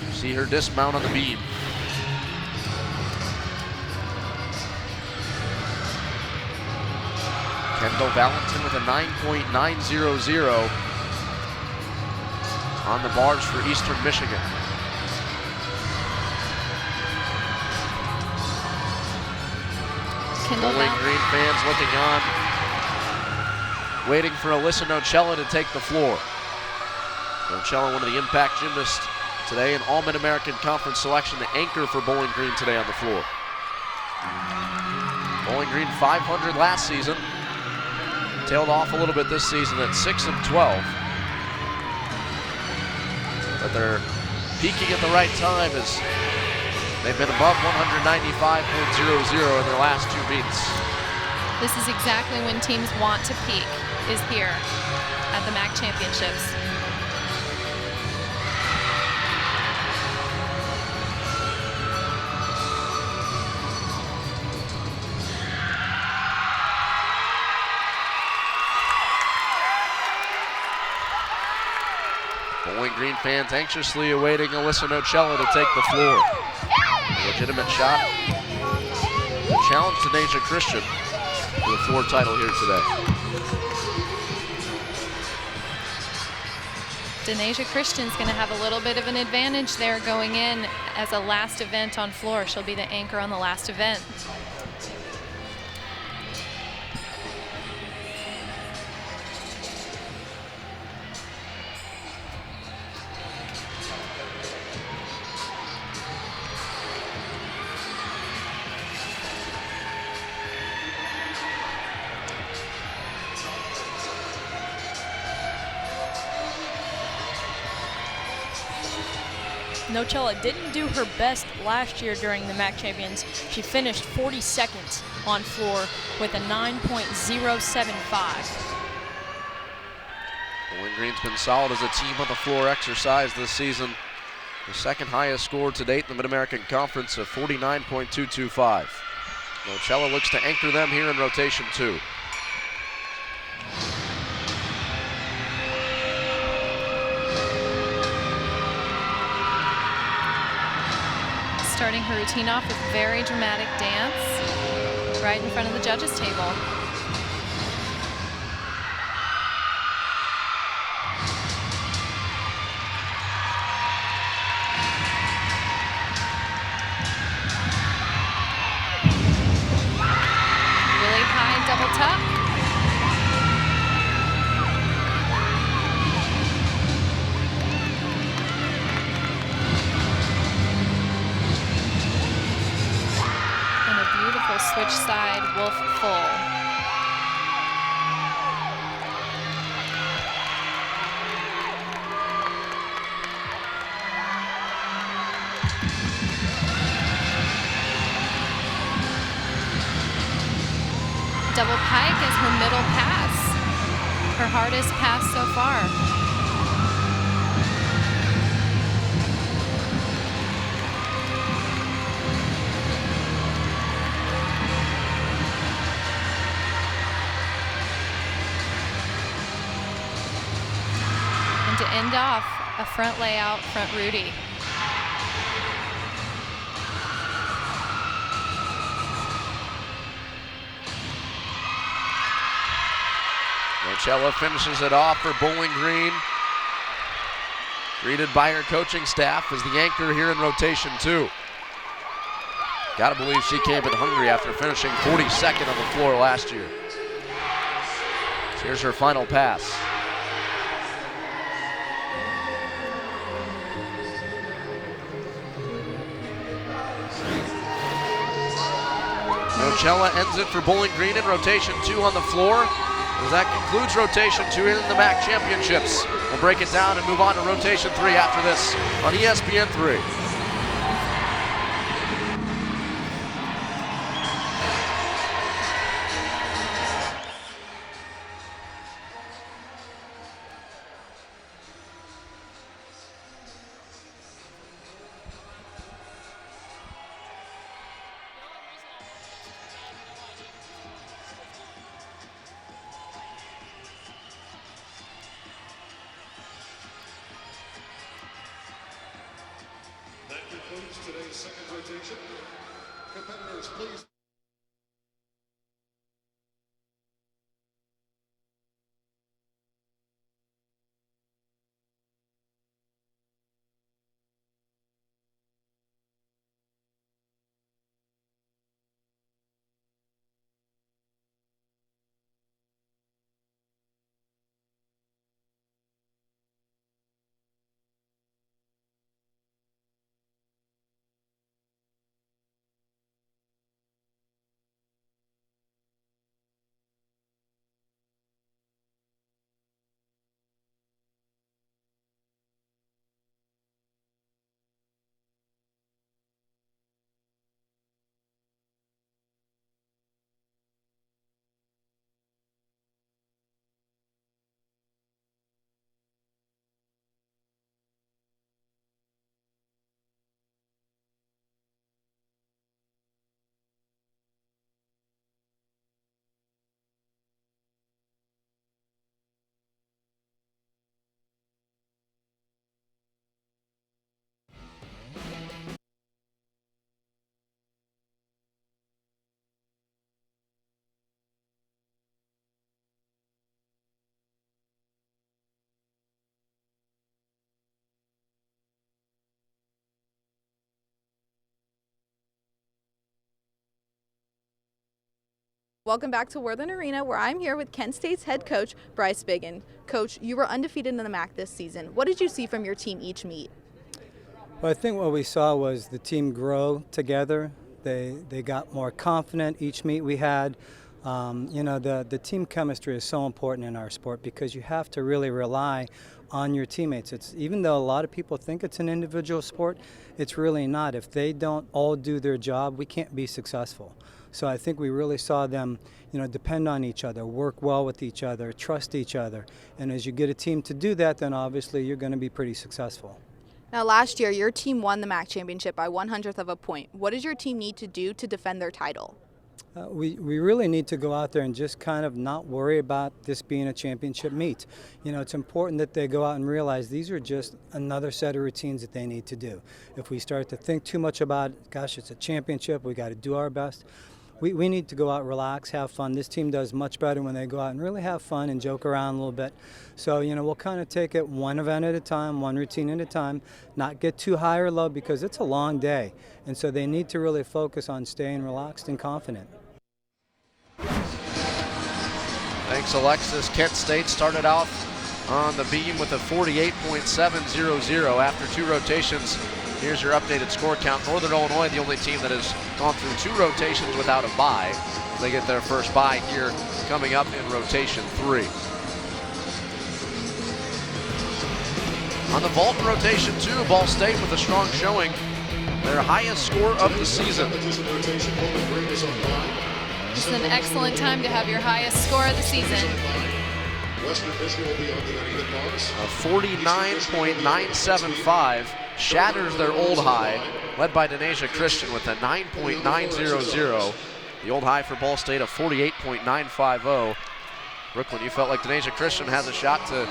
You see her dismount on the beam. Kendall Valentin with a 9.900 on the bars for Eastern Michigan. Bowling Green fans looking on, waiting for Alyssa Nocella to take the floor. Nocella, one of the impact gymnasts today, an All-Mid-American Conference selection, the anchor for Bowling Green today on the floor. Bowling Green 500 last season, tailed off a little bit this season at 6-12. But they're peaking at the right time as they've been above 195.00 in their last 2 meets. This is exactly when teams want to peak, is here at the MAC Championships. Bowling Green fans anxiously awaiting Alyssa Nocella to take the floor. A legitimate shot. A challenge to Asia Christian for the floor title here today. Denasia Christian's going to have a little bit of an advantage there going in as a last event on floor. She'll be the anchor on the last event. Nocella didn't do her best last year during the MAC Champions. She finished 42nd on floor with a 9.075. Bowling Green's been solid as a team on the floor exercise this season. The second highest score to date in the Mid-American Conference of 49.225. Nocella looks to anchor them here in rotation 2. Starting her routine off with very dramatic dance right in front of the judges' table. switch side, wolf full. Double pike is her middle pass, her hardest pass so far. And to end off, a front layout, front Rudy. Rochella finishes it off for Bowling Green. Greeted by her coaching staff as the anchor here in rotation 2. Gotta believe she came in hungry after finishing 42nd on the floor last year. So here's her final pass. Rochella ends it for Bowling Green in rotation 2 on the floor. As that concludes rotation 2 in the MAC Championships. We'll break it down and move on to rotation 3 after this on ESPN 3. That concludes today's second rotation. Competitors, please. Welcome back to Worthen Arena, where I'm here with Kent State's head coach, Bryce Biggin. Coach, you were undefeated in the MAC this season. What did you see from your team each meet? Well, I think what we saw was the team grow together. They got more confident each meet we had. The team chemistry is so important in our sport because you have to really rely on your teammates. Even though a lot of people think it's an individual sport, it's really not. If they don't all do their job, we can't be successful. So I think we really saw them, depend on each other, work well with each other, trust each other. And as you get a team to do that, then obviously you're going to be pretty successful. Now, last year, your team won the MAC championship by 1/100th of a point. What does your team need to do to defend their title? We really need to go out there and just kind of not worry about this being a championship meet. It's important that they go out and realize these are just another set of routines that they need to do. If we start to think too much about, gosh, it's a championship, we got to do our best. We need to go out, relax, have fun. This team does much better when they go out and really have fun and joke around a little bit. So, we'll kind of take it one event at a time, one routine at a time, not get too high or low because it's a long day. And so they need to really focus on staying relaxed and confident. Thanks, Alexis. Kent State started off on the beam with a 48.700 after 2 rotations Here's your updated score count. Northern Illinois, the only team that has gone through 2 rotations without a bye. They get their first bye here coming up in rotation 3. On the vault in rotation 2, Ball State with a strong showing. Their highest score of the season. It's an excellent time to have your highest score of the season. A 49.975 shatters their old high, led by Denasia Christian with a 9.900. The old high for Ball State, a 48.950. Brooklyn, you felt like Denasia Christian has a shot to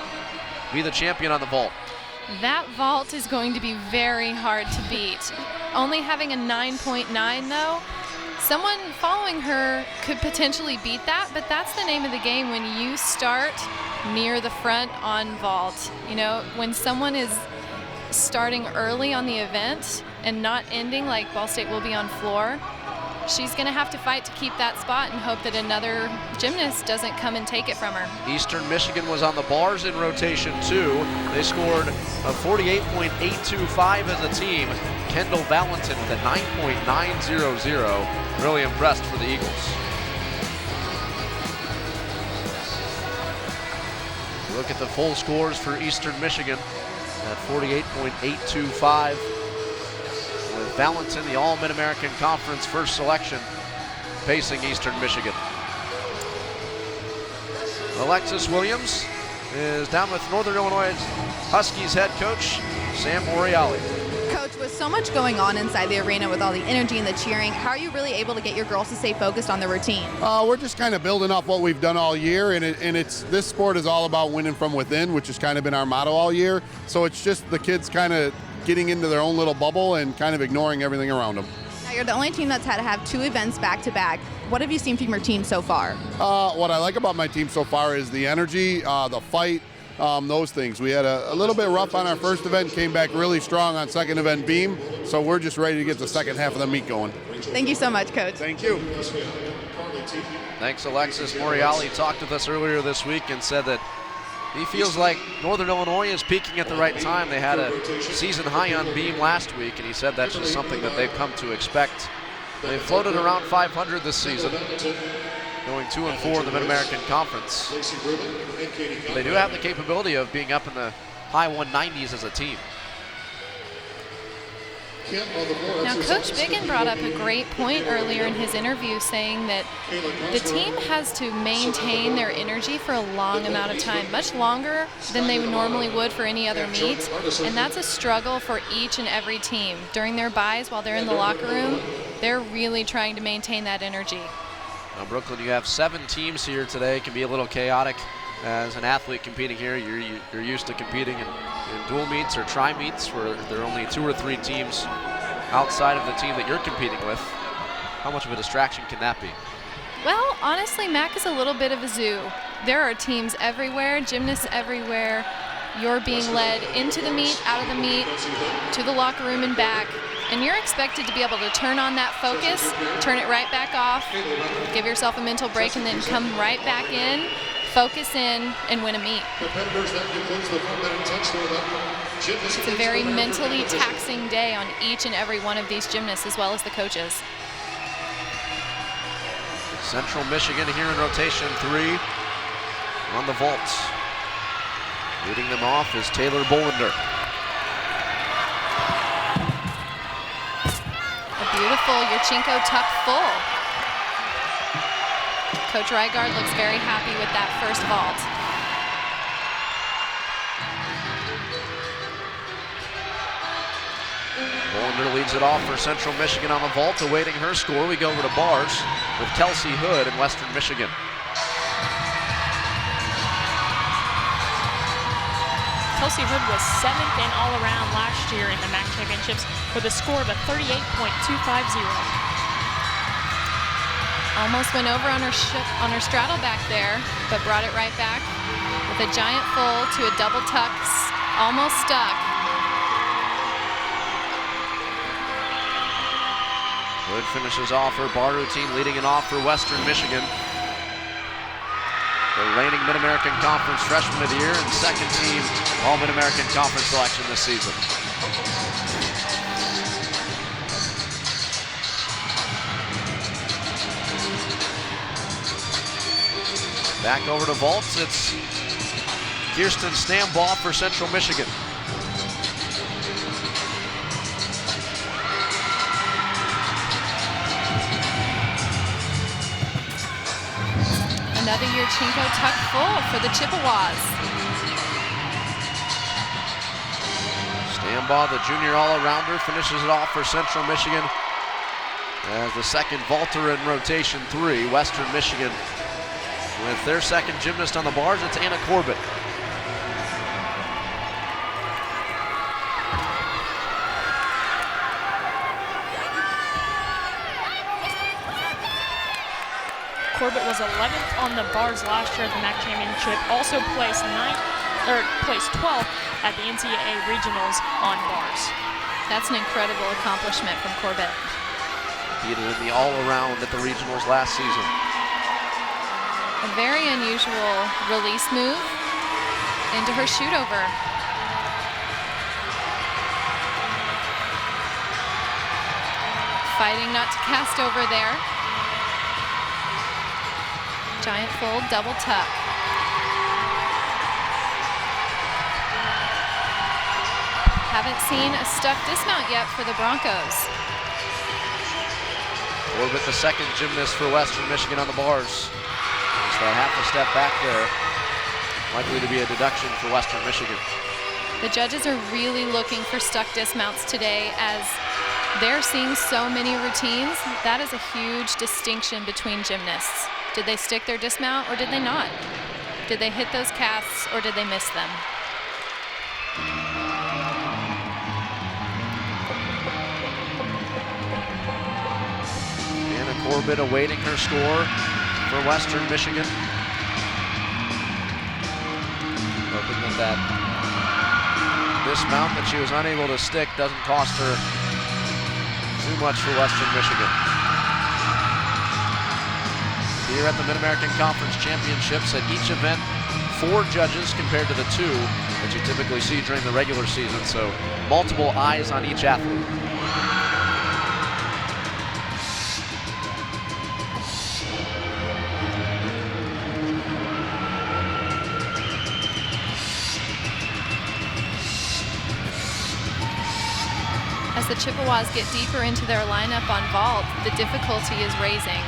be the champion on the vault. That vault is going to be very hard to beat. Only having a 9.9 though, someone following her could potentially beat that, but that's the name of the game when you start near the front on vault. You know, when someone is starting early on the event and not ending like Ball State will be on floor, she's going to have to fight to keep that spot and hope that another gymnast doesn't come and take it from her. Eastern Michigan was on the bars in rotation 2. They scored a 48.825 as a team. Kendall Valentin with a 9.900. Really impressed for the Eagles. Look at the full scores for Eastern Michigan at 48.825. With Valentin, the All-Mid-American Conference first selection, pacing Eastern Michigan. Alexis Williams is down with Northern Illinois Huskies head coach, Sam Moriali. Coach, with so much going on inside the arena with all the energy and the cheering, how are you really able to get your girls to stay focused on the routine? We're just kind of building off what we've done all year, and this sport is all about winning from within, which has kind of been our motto all year. So it's just the kids kind of getting into their own little bubble and kind of ignoring everything around them. Now, you're the only team that's had to have 2 events back-to-back. What have you seen from your team so far? What I like about my team so far is the energy, the fight, those things. We had a little bit rough on our first event, came back really strong on second event beam, so we're just ready to get the second half of the meet going. Thank you so much, Coach. Thank you. Thanks, Alexis. Moriali talked with us earlier this week and said that he feels like Northern Illinois is peaking at the right time. They had a season high on beam last week, and he said that's just something that they've come to expect. They've floated around 500 this season, going 2-4 in the Mid-American Conference. They do have the capability of being up in the high 190s as a team. Now, Coach Biggin brought up a great point earlier in his interview, saying that the team has to maintain their energy for a long amount of time, much longer than they normally would for any other meet, and that's a struggle for each and every team. During their buys, while they're in the locker room, they're really trying to maintain that energy. Now, Brooklyn, you have 7 teams here today. It can be a little chaotic. As an athlete competing here, you're used to competing in dual meets or tri-meets where there are only 2 or 3 teams outside of the team that you're competing with. How much of a distraction can that be? Well, honestly, MAC is a little bit of a zoo. There are teams everywhere, gymnasts everywhere. You're being led into the meet, out of the meet, to the locker room and back. And you're expected to be able to turn on that focus, turn it right back off, give yourself a mental break, and then come right back in, focus in, and win a meet. It's a very mentally taxing day on each and every one of these gymnasts, as well as the coaches. Central Michigan here in rotation 3 on the vault. Leading them off is Taylor Bolander. A beautiful Yurchenko tuck full. Coach Rygaard looks very happy with that first vault. Bolander leads it off for Central Michigan on the vault. Awaiting her score, we go over to bars with Kelsey Hood in Western Michigan. Kelsey Hood was 7th in all-around last year in the MAC championships with a score of a 38.250. Almost went over on her straddle back there, but brought it right back with a giant full to a double tuck, almost stuck. Hood finishes off her bar routine, leading it off for Western Michigan. The reigning Mid-American Conference Freshman of the Year and second team All-Mid-American Conference selection this season. Back over to vaults. It's Kirsten Stambaugh for Central Michigan. Another Yurchenko tuck full for the Chippewas. Stambaugh, the junior all-arounder, finishes it off for Central Michigan as the second vaulter in rotation 3. Western Michigan with their second gymnast on the bars. It's Anna Corbett. Corbett was 11th on the bars last year at the MAC Championship. Also placed 12th at the NCAA Regionals on bars. That's an incredible accomplishment from Corbett. Competed in the all-around at the regionals last season. A very unusual release move into her shoot over. Fighting not to cast over there. Giant fold, double tuck. Haven't seen a stuck dismount yet for the Broncos. Corbett, the second gymnast for Western Michigan on the bars. Just that half a step back there. Likely to be a deduction for Western Michigan. The judges are really looking for stuck dismounts today as they're seeing so many routines. That is a huge distinction between gymnasts. Did they stick their dismount or did they not? Did they hit those casts or did they miss them? Anna Corbett awaiting her score for Western Michigan. Hoping that dismount that she was unable to stick doesn't cost her too much for Western Michigan. Here at the Mid-American Conference Championships, at each event, 4 judges compared to the 2 that you typically see during the regular season, so multiple eyes on each athlete. As the Chippewas get deeper into their lineup on vault, the difficulty is raising.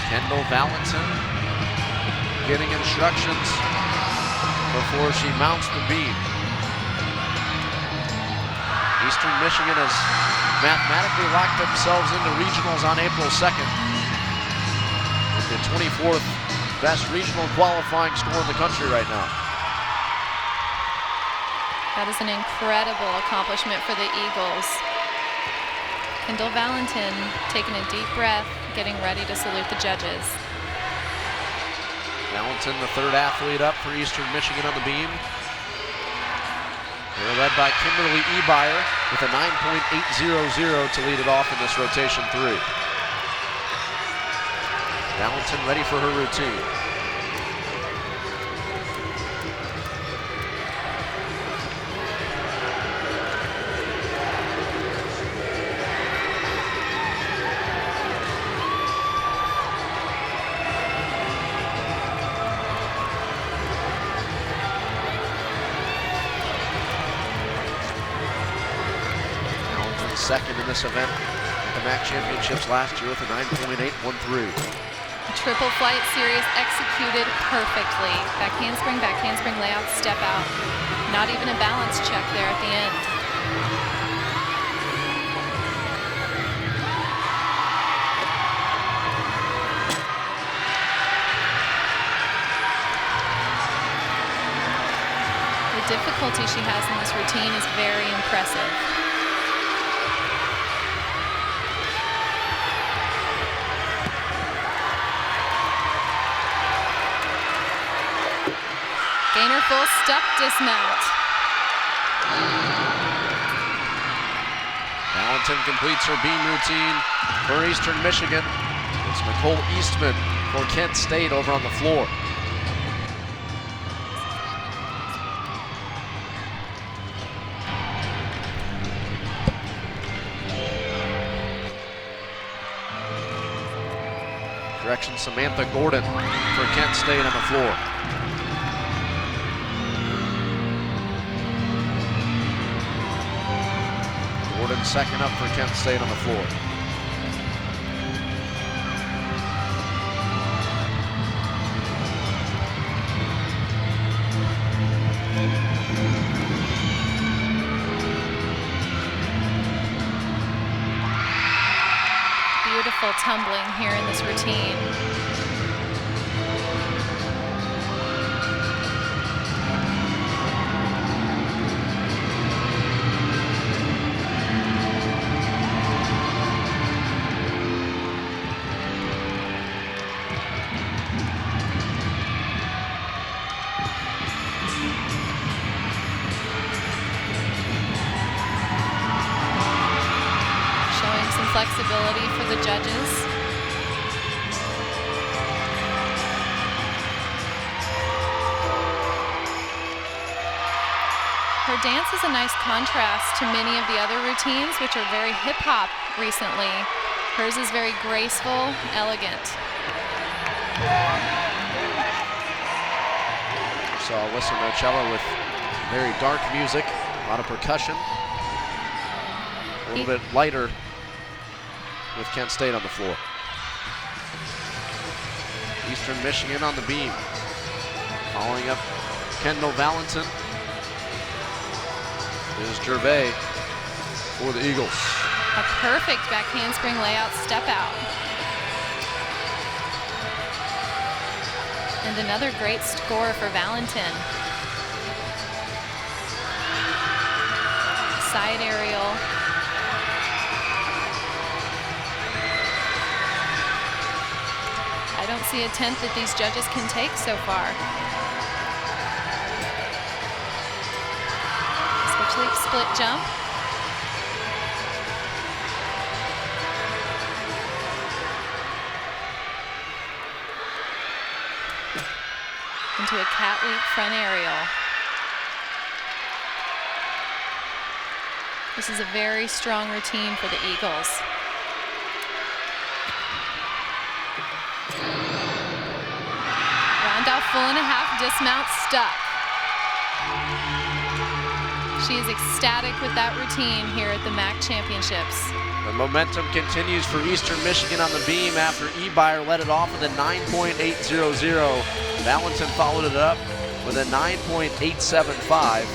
Kendall Valentin getting instructions before she mounts the beam. Eastern Michigan has mathematically locked themselves into regionals on April 2nd with the 24th best regional qualifying score in the country right now. That is an incredible accomplishment for the Eagles. Kendall Valentin taking a deep breath, getting ready to salute the judges. Valentin, the third athlete up for Eastern Michigan on the beam. They're led by Kimberly Ebeyer with a 9.800 to lead it off in this rotation 3. Valentin ready for her routine. Second in this event at the MAC Championships last year with a 9.813. Triple flight series executed perfectly. Back handspring, layout, step out. Not even a balance check there at the end. The difficulty she has in this routine is very impressive. Gainer full stuck dismount. Valentin completes her beam routine for Eastern Michigan. It's Nicole Eastman for Kent State over on the floor. Direction Samantha Gordon for Kent State on the floor. Gordon second up for Kent State on the floor. Beautiful tumbling here in this routine. Flexibility for the judges. Her dance is a nice contrast to many of the other routines, which are very hip-hop recently. Hers is very graceful, elegant. So Alyssa Nocella with very dark music, a lot of percussion. A little bit lighter with Kent State on the floor. Eastern Michigan on the beam. Following up Kendall Valentin is Gervais for the Eagles. A perfect back handspring layout step out. And another great score for Valentin. Side aerial. I don't see a 10th that these judges can take so far. Switch leap, split jump. Into a cat leap front aerial. This is a very strong routine for the Eagles. Full and a half, dismount, stuck. She is ecstatic with that routine here at the MAC Championships. The momentum continues for Eastern Michigan on the beam after Ebeyer led it off with a 9.800. Valentin followed it up with a 9.875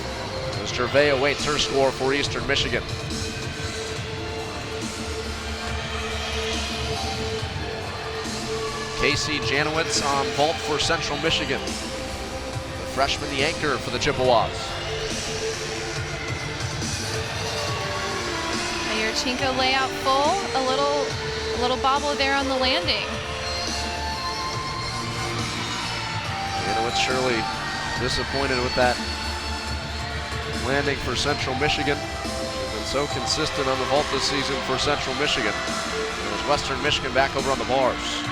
as Gervais awaits her score for Eastern Michigan. Casey Janowitz on vault for Central Michigan. The freshman, the anchor for the Chippewas. A Yurchenko layout full, a little bobble there on the landing. Janowitz surely disappointed with that landing for Central Michigan. They've been so consistent on the vault this season for Central Michigan. There's Western Michigan back over on the bars.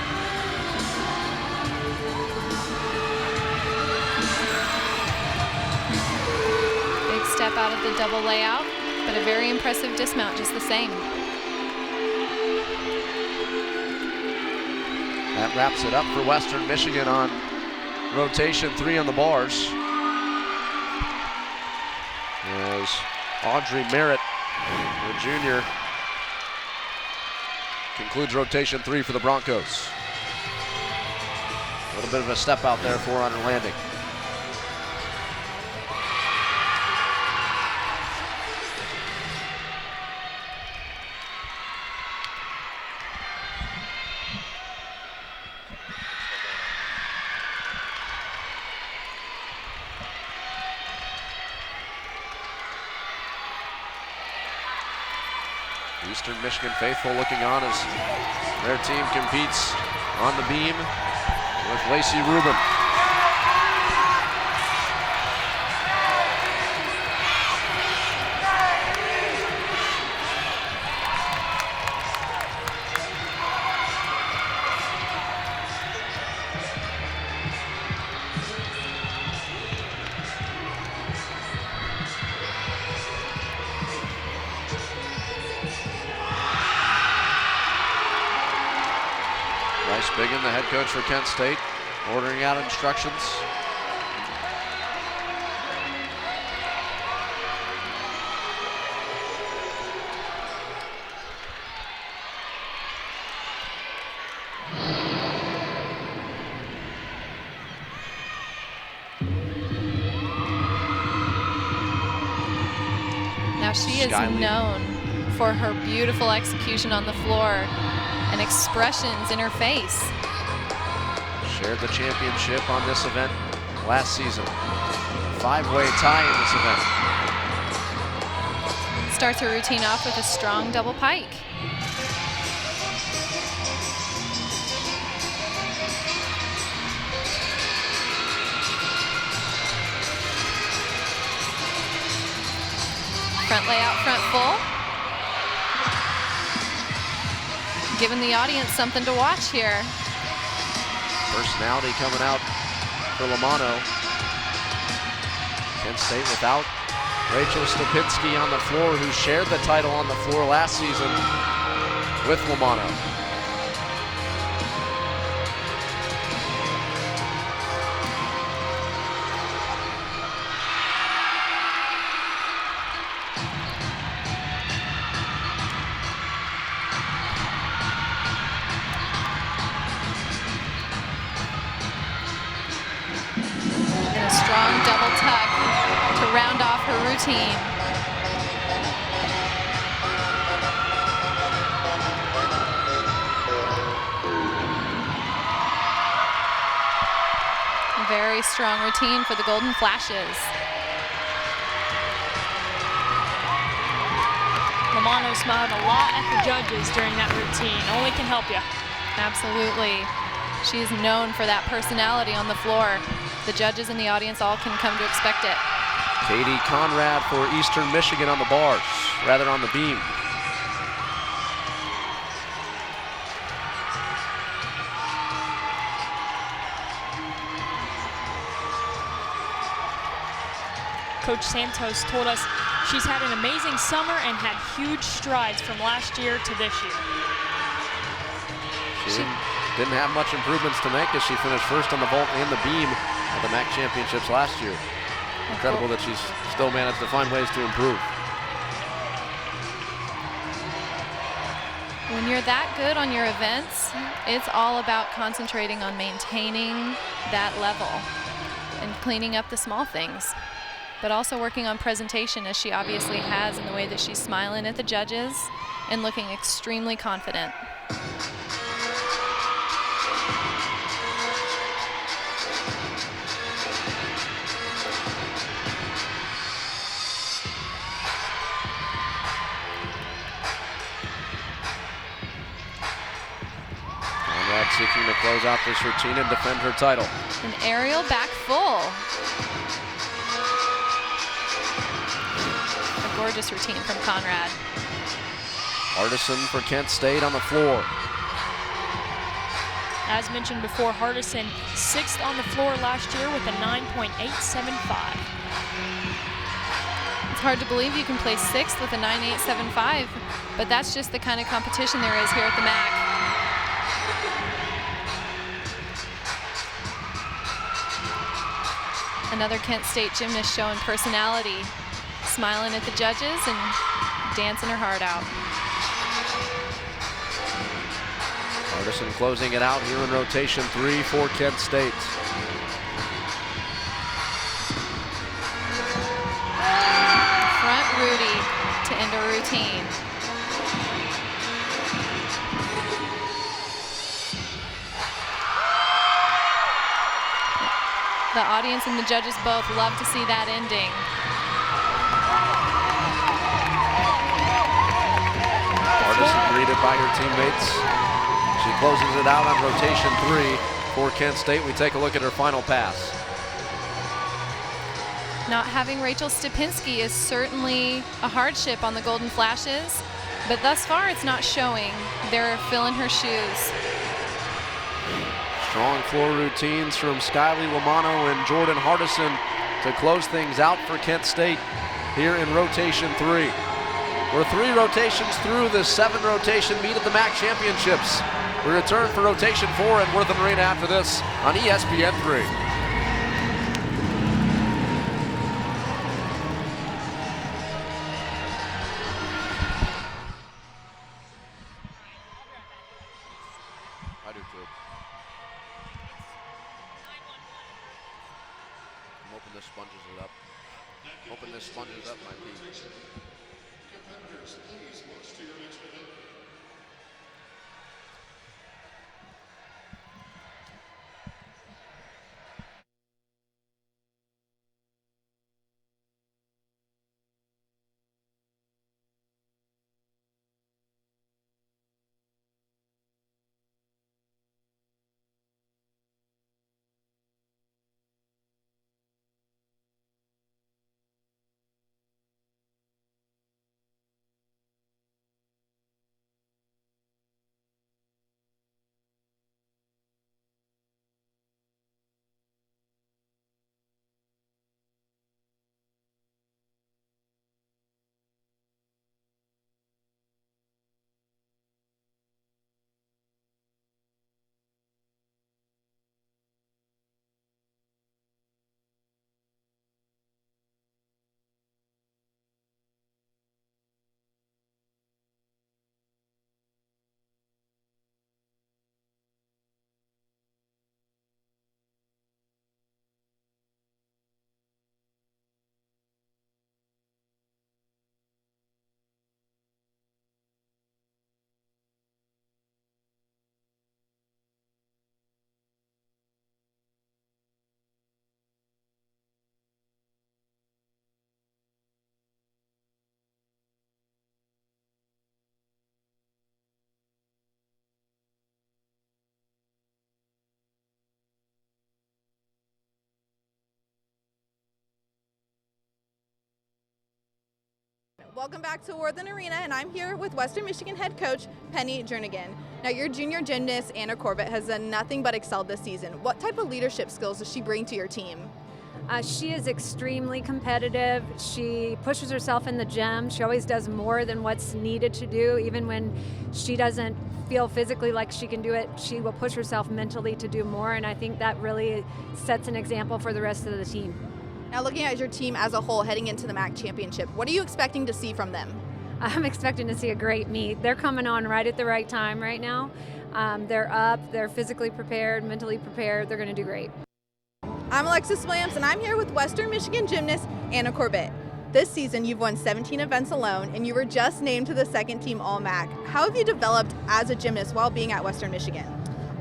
Step out of the double layout, but a very impressive dismount just the same. That wraps it up for Western Michigan on rotation 3 on the bars. As Audrey Merritt, the junior, concludes rotation 3 for the Broncos. A little bit of a step out there for her on her landing. Eastern Michigan faithful looking on as their team competes on the beam with Lacey Rubin. Spigen, the head coach for Kent State, ordering out instructions. Now she is known for her beautiful execution on the floor and expressions in her face. Shared the championship on this event last season. 5-way tie in this event. Starts her routine off with a strong double pike. Front layout, front full. Giving the audience something to watch here. Personality coming out for Lamano. Kent State without Rachel Stupinski on the floor, who shared the title on the floor last season with Lamano. Strong double tuck to round off her routine. Very strong routine for the Golden Flashes. Lamano smiled a lot at the judges during that routine. Only can help you. Absolutely. She is known for that personality on the floor. The judges and the audience all can come to expect it. Katie Conrad for Eastern Michigan on the bars, rather on the beam. Coach Santos told us she's had an amazing summer and had huge strides from last year to this year. She didn't have much improvements to make as she finished first on the vault and the beam at the MAC championships last year. Incredible that she's still managed to find ways to improve. When you're that good on your events, it's all about concentrating on maintaining that level and cleaning up the small things, but also working on presentation, as she obviously has, in the way that she's smiling at the judges and looking extremely confident. Seeking to close out this routine and defend her title. An aerial back full. A gorgeous routine from Conrad. Hardison for Kent State on the floor. As mentioned before, Hardison 6th on the floor last year with a 9.875. It's hard to believe you can place 6th with a 9.875, but that's just the kind of competition there is here at the MAC. Another Kent State gymnast showing personality, smiling at the judges and dancing her heart out. Hardison closing it out here in rotation 3 for Kent State. Front Rudy to end her routine. The audience and the judges both love to see that ending. Hardison greeted by her teammates. She closes it out on rotation 3 for Kent State. We take a look at her final pass. Not having Rachel Stupinski is certainly a hardship on the Golden Flashes, but thus far it's not showing. They're filling her shoes. Strong floor routines from Skyly Lamano and Jordan Hardison to close things out for Kent State here in rotation 3. We're 3 rotations through this 7 rotation meet at the MAC championships. We return for rotation 4 at Worthen Arena after this on ESPN3. I do too. I'm hoping this sponges it up. Hoping this sponges up my pee. Competitors, please march to your next event. Welcome back to Worthen Arena, and I'm here with Western Michigan head coach Penny Jernigan. Now, your junior gymnast, Anna Corbett, has done nothing but excel this season. What type of leadership skills does she bring to your team? She is extremely competitive. She pushes herself in the gym. She always does more than what's needed to do. Even when she doesn't feel physically like she can do it, she will push herself mentally to do more, and I think that really sets an example for the rest of the team. Now, looking at your team as a whole heading into the MAC championship, what are you expecting to see from them? I'm expecting to see a great meet. They're coming on right at the right time right now. They're up, they're physically prepared, mentally prepared. They're going to do great. I'm Alexis Williams, and I'm here with Western Michigan gymnast Anna Corbett. This season, you've won 17 events alone, and you were just named to the second team All-MAC. How have you developed as a gymnast while being at Western Michigan?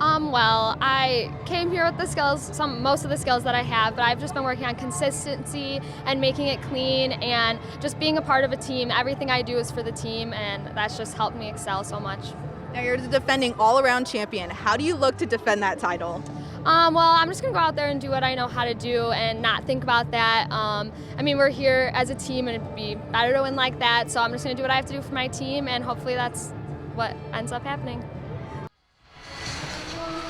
Well, I came here with the skills, most of the skills that I have, but I've just been working on consistency and making it clean and just being a part of a team. Everything I do is for the team, and that's just helped me excel so much. Now, you're the defending all-around champion. How do you look to defend that title? Well, I'm just going to go out there and do what I know how to do and not think about that. I mean, we're here as a team, and it'd be better to win like that, so I'm just going to do what I have to do for my team, and hopefully that's what ends up happening.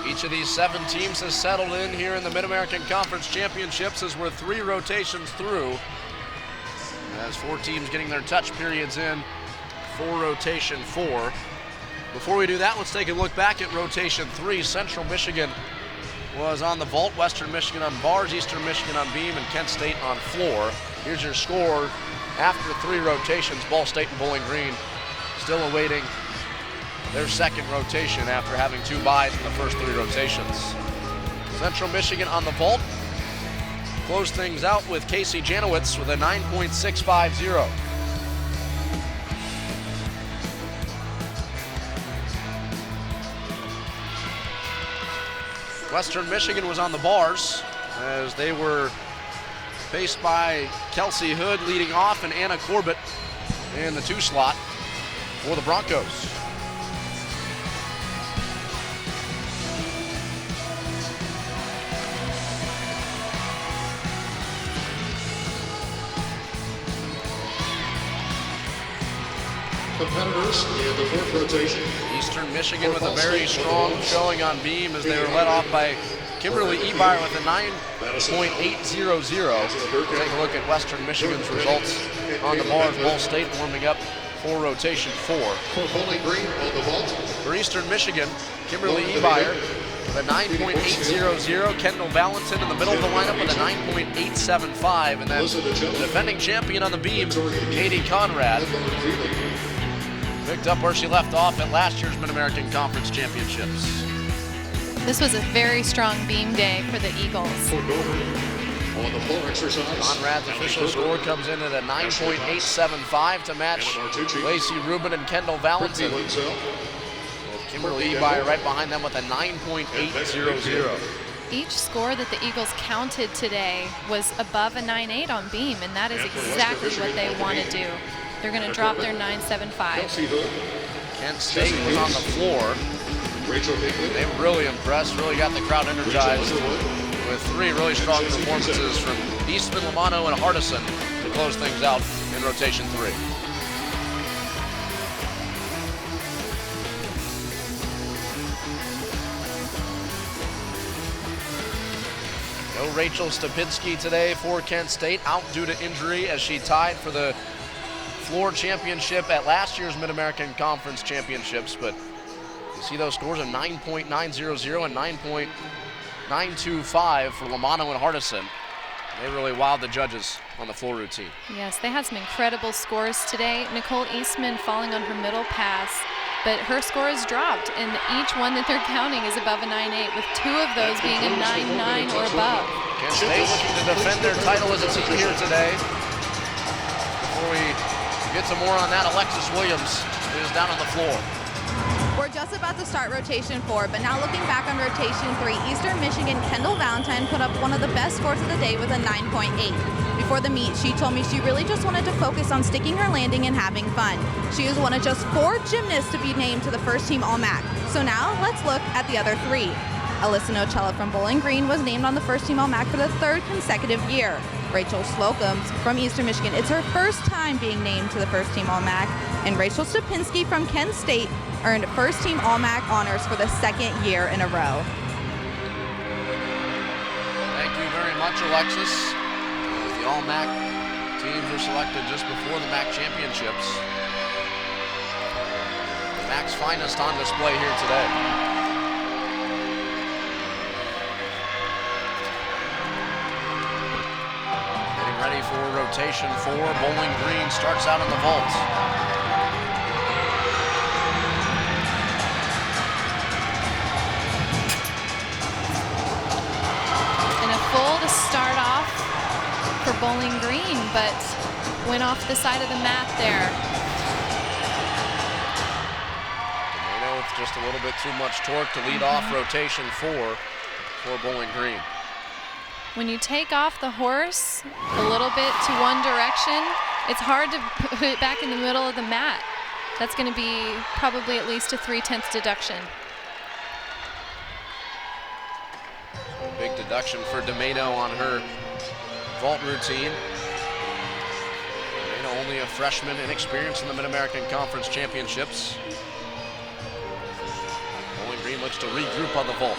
Each of these 7 teams has settled in here in the Mid-American Conference Championships as we're 3 rotations through. As 4 teams getting their touch periods in for rotation 4. Before we do that, let's take a look back at rotation 3. Central Michigan was on the vault, Western Michigan on bars, Eastern Michigan on beam, and Kent State on floor. Here's your score after 3 rotations. Ball State and Bowling Green still awaiting their second rotation after having 2 byes in the first 3 rotations. Central Michigan on the vault closed things out with Casey Janowitz with a 9.650. Western Michigan was on the bars as they were faced by Kelsey Hood leading off and Anna Corbett in the 2 slot for the Broncos. Competitors in the 4th rotation. Eastern Michigan with a very strong showing on beam as they were led off by Kimberly Ebeyer with a 9.800. Take a look at Western Michigan's results on the bars. Ball State warming up for rotation 4. For Bowling Green on the vault. For Eastern Michigan, Kimberly Ebeyer with a 9.800. Kendall Valentin in the middle of the lineup with a 9.875. And then the defending champion on the beam, Katie Conrad, picked up where she left off at last year's Mid-American Conference Championships. This was a very strong beam day for the Eagles. On the floor exercise. Conrad's official score comes in at a 9.875 to match Lacey Rubin and Kendall Valentin. With Kimberly Ebeyer right behind them with a 9.800. Each score that the Eagles counted today was above a 9.8 on beam, and that is exactly what they want to do. They're going to drop their 9.75. Kent State was on the floor. They were really impressed, really got the crowd energized with 3 really strong performances from Eastman, Lamano, and Hardison to close things out in rotation 3. No Rachel Stupinski today for Kent State, out due to injury as she tied for the floor championship at last year's Mid-American Conference Championships. But you see those scores of 9.900 and 9.925 for Lamano and Hardison. They really wowed the judges on the floor routine. Yes, they had some incredible scores today. Nicole Eastman falling on her middle pass, but her score is dropped, and each one that they're counting is above a 9.8, with 2 of those being a 9.9 or above. Kent State looking to defend their title as a team here today. Before we get some more on that, Alexis Williams is down on the floor. We're just about to start rotation 4, but now looking back on rotation 3, Eastern Michigan Kendall Valentine put up one of the best scores of the day with a 9.8. Before the meet, she told me she really just wanted to focus on sticking her landing and having fun. She is one of just 4 gymnasts to be named to the first team All-MAC. So now let's look at the other 3. Alyssa Nocella from Bowling Green was named on the first team All-MAC for the 3rd consecutive year. Rachel Slocums from Eastern Michigan, it's her first time being named to the first team All-MAC. And Rachel Stupinski from Kent State earned first team All-MAC honors for the 2nd year in a row. Thank you very much, Alexis. The All-MAC teams were selected just before the MAC championships. The MAC's finest on display here today. Getting ready for rotation 4. Bowling Green starts out in the vault. Full to start off for Bowling Green, but went off the side of the mat there. Domingo with just a little bit too much torque to lead off rotation 4 for Bowling Green. When you take off the horse a little bit to one direction, it's hard to put it back in the middle of the mat. That's going to be probably at least a 3/10 deduction. Big deduction for Domeno on her vault routine. Domeno only a freshman, inexperienced in the Mid-American Conference Championships. Bowling Green looks to regroup on the vault.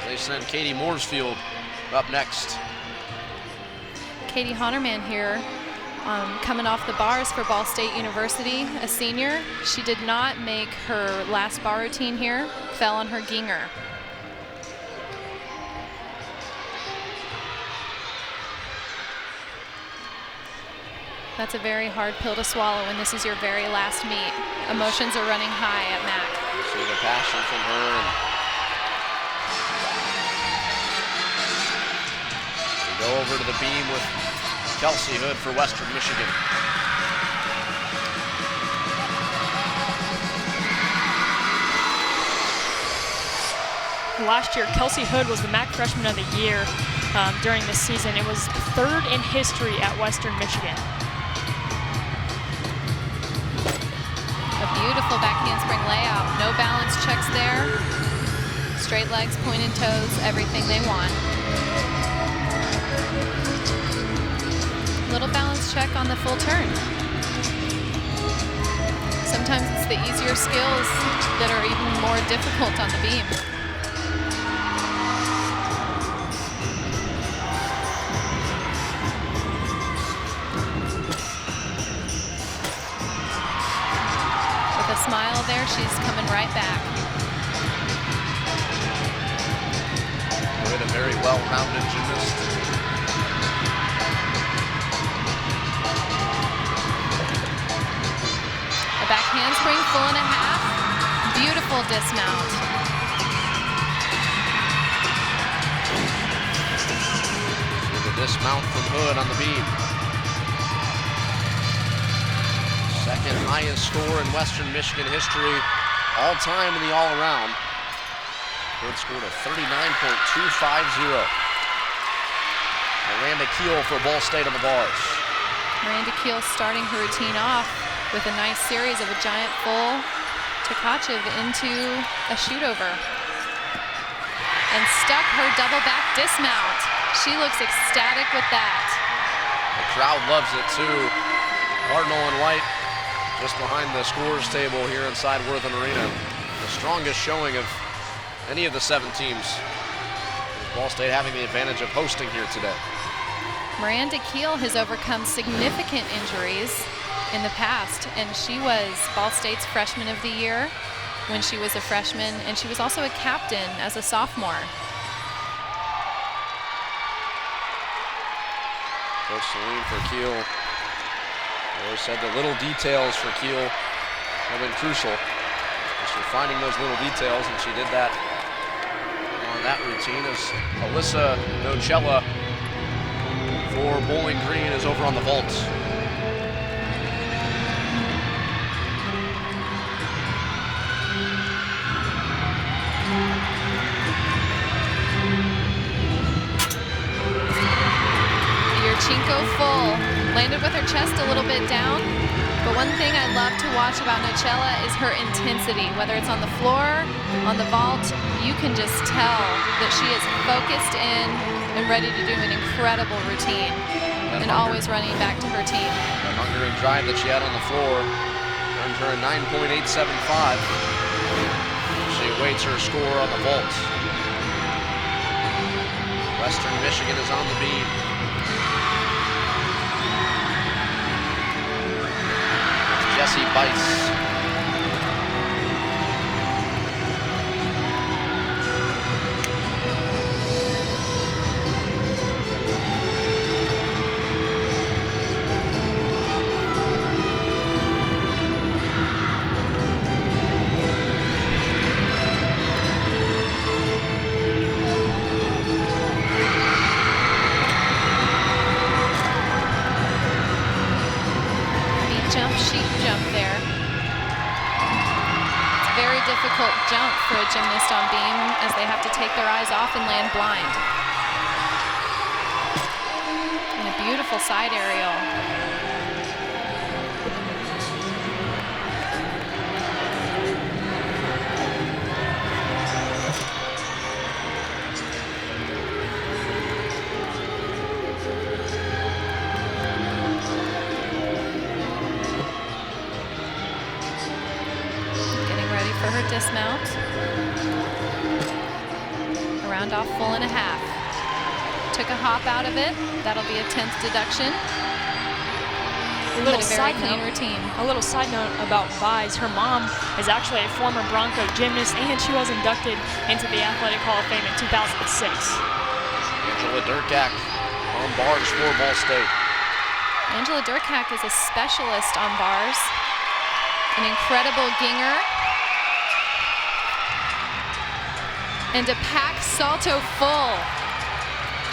They send Katie Mooresfield up next. Katie Honnerman here, coming off the bars for Ball State University, a senior. She did not make her last bar routine here, fell on her ginger. That's a very hard pill to swallow when this is your very last meet. Emotions are running high at MAC. You see the passion from her. And we go over to the beam with Kelsey Hood for Western Michigan. Last year, Kelsey Hood was the MAC Freshman of the Year during this season. It was 3rd in history at Western Michigan. A beautiful back handspring layout. No balance checks there. Straight legs, pointed toes, everything they want. Little balance check on the full turn. Sometimes it's the easier skills that are even more difficult on the beam. there, she's coming right back. With a very well-rounded gymnast. A back handspring, full and a half. Beautiful dismount. With a dismount from Hood on the beam. Second highest score in Western Michigan history, all time in the all-around. Hood scored a 39.250. Miranda Keel for Ball State on the bars. Miranda Keel starting her routine off with a nice series of a giant full Tkachev into a shoot over. And stuck her double back dismount. She looks ecstatic with that. The crowd loves it too. Cardinal and White just behind the scorers table here inside Worthen Arena. The strongest showing of any of the 7 teams. Ball State having the advantage of hosting here today. Miranda Keel has overcome significant injuries in the past, and she was Ball State's Freshman of the Year when she was a freshman, and she was also a captain as a sophomore. Coach Celine for Keel always said the little details for Keel have been crucial. Just refining those little details, and she did that on that routine as Alyssa Nocella for Bowling Green is over on the vault. Yurchenko full, landed with her chest a little bit down, but one thing I love to watch about Nocella is her intensity. Whether it's on the floor, on the vault, you can just tell that she is focused in and ready to do an incredible routine and always running back to her team. The hunger and drive that she had on the floor earned her a 9.875. She awaits her score on the vault. Western Michigan is on the beam. Jesse Bice. Difficult jump for a gymnast on beam as they have to take their eyes off and land blind. And a beautiful side aerial. For her dismount. A round off full and a half. Took a hop out of it. That'll be a 10th deduction. A little very side clean note, routine. A little side note about Vise. Her mom is actually a former Bronco gymnast, and she was inducted into the Athletic Hall of Fame in 2006. Angela Durkak on bars for Ball State. Angela Durkak is a specialist on bars. An incredible ginger. And a pack salto full.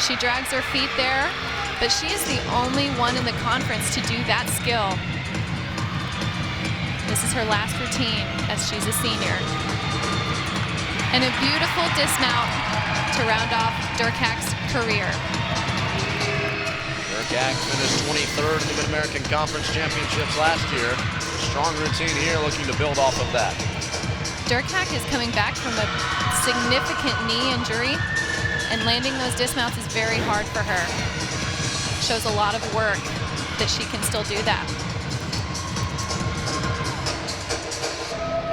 She drags her feet there, but she is the only one in the conference to do that skill. This is her last routine as she's a senior. And a beautiful dismount to round off Durkak's career. Durkak finished 23rd in the Mid-American Conference Championships last year. Strong routine here, looking to build off of that. Durkak is coming back from a significant knee injury, and landing those dismounts is very hard for her. Shows a lot of work that she can still do that.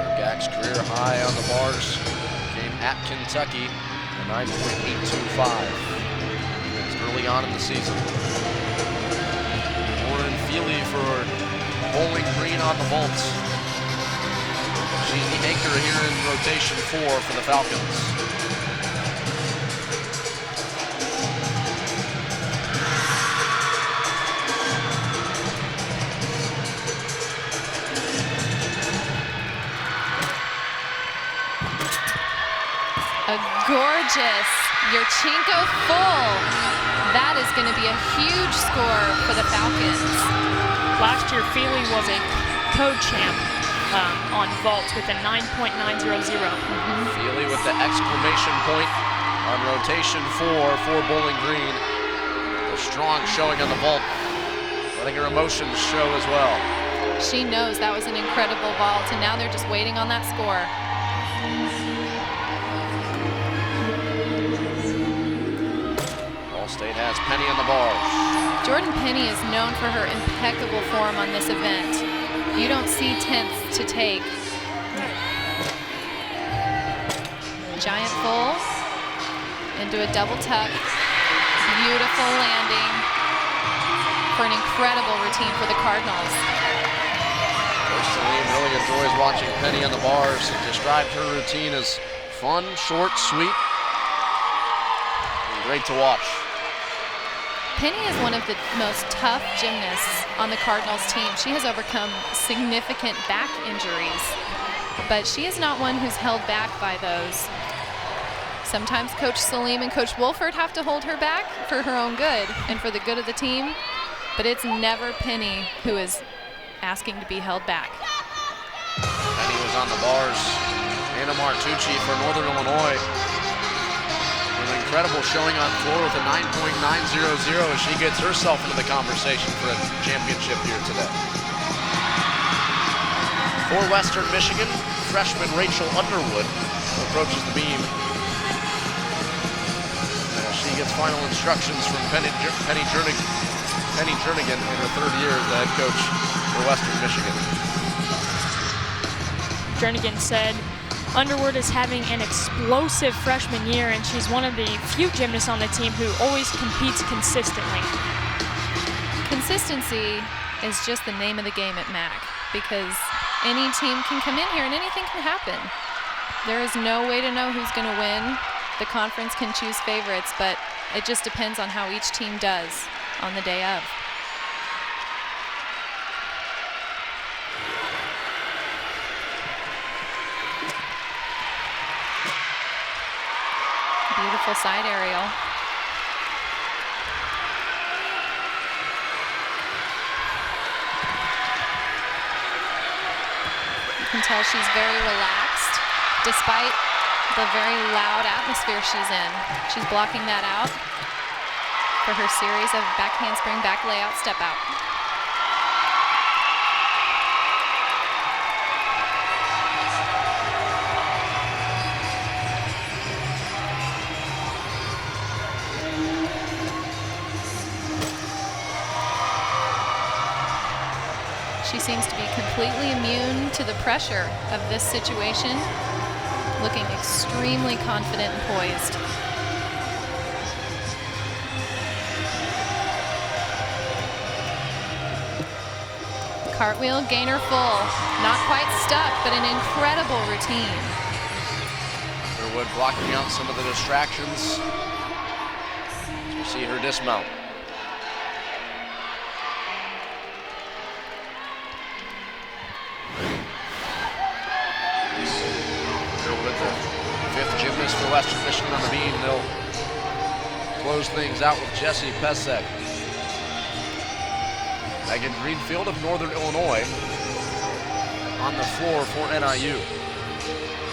Durkak's career high on the bars came at Kentucky, a 9.825. It's early on in the season. Lauren Feely for Bowling Green on the vault. She's the anchor here in rotation 4 for the Falcons. A gorgeous Yurchenko full. That is going to be a huge score for the Falcons. Last year, Feely was a co-champ on vault with a 9.900. Feely with the exclamation point on rotation 4 for Bowling Green. A strong showing on the vault, letting her emotions show as well. She knows that was an incredible vault, and now they're just waiting on that score. Ball State has Penny on the bars. Jordan Penny is known for her impeccable form on this event. You don't see tenths to take. Giant full into a double tuck. Beautiful landing for an incredible routine for the Cardinals. Coach Salim really enjoys watching Penny on the bars and described her routine as fun, short, sweet, and great to watch. Penny is one of the most tough gymnasts on the Cardinals team. She has overcome significant back injuries, but she is not one who's held back by those. Sometimes Coach Salim and Coach Wolford have to hold her back for her own good and for the good of the team, but it's never Penny who is asking to be held back. Penny was on the bars. Anna Martucci for Northern Illinois. An incredible showing on floor with a 9.900 as she gets herself into the conversation for a championship here today. For Western Michigan, freshman Rachel Underwood approaches the beam. She gets final instructions from Penny Jernigan in her third year as the head coach for Western Michigan. Jernigan said Underwood is having an explosive freshman year, and she's one of the few gymnasts on the team who always competes consistently. Consistency is just the name of the game at MAC, because any team can come in here and anything can happen. There is no way to know who's going to win. The conference can choose favorites, but it just depends on how each team does on the day of. Beautiful side aerial. You can tell she's very relaxed despite the very loud atmosphere she's in. She's blocking that out for her series of back handspring, back layout, step out. She seems to be completely immune to the pressure of this situation, looking extremely confident and poised. Cartwheel, gainer full. Not quite stuck, but an incredible routine. Underwood blocking out some of the distractions. You see her dismount. Fifth gymnast for Western Michigan on the beam. They'll close things out with Jessie Pesek. Megan Greenfield of Northern Illinois on the floor for NIU.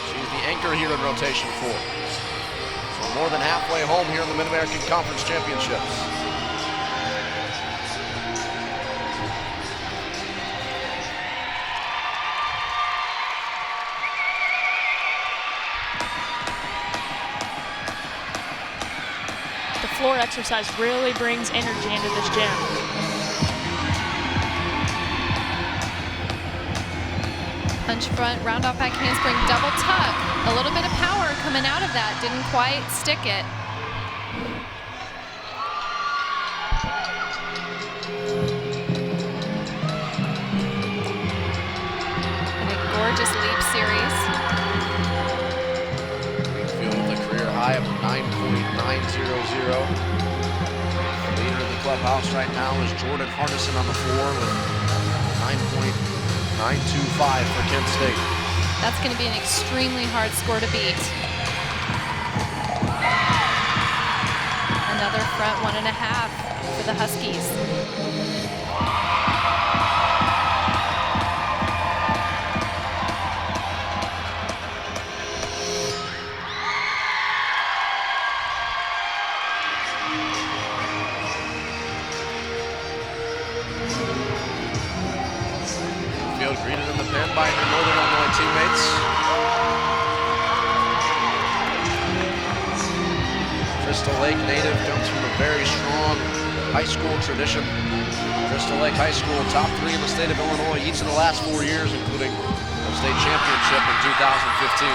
She's the anchor here in rotation 4. So more than halfway home here in the Mid-American Conference Championships. Floor exercise really brings energy into this gym. Punch front, round off back handspring, double tuck. A little bit of power coming out of that, didn't quite stick it. And a gorgeous leap series Leader in the clubhouse right now is Jordan Hardison on the floor with 9.925 for Kent State. That's going to be an extremely hard score to beat. Another front 1.5 for the Huskies. Field greeted in the pen by her Northern Illinois teammates. Crystal Lake native, comes from a very strong high school tradition. Crystal Lake High School, top 3 in the state of Illinois each of the last 4 years, including the state championship in 2015.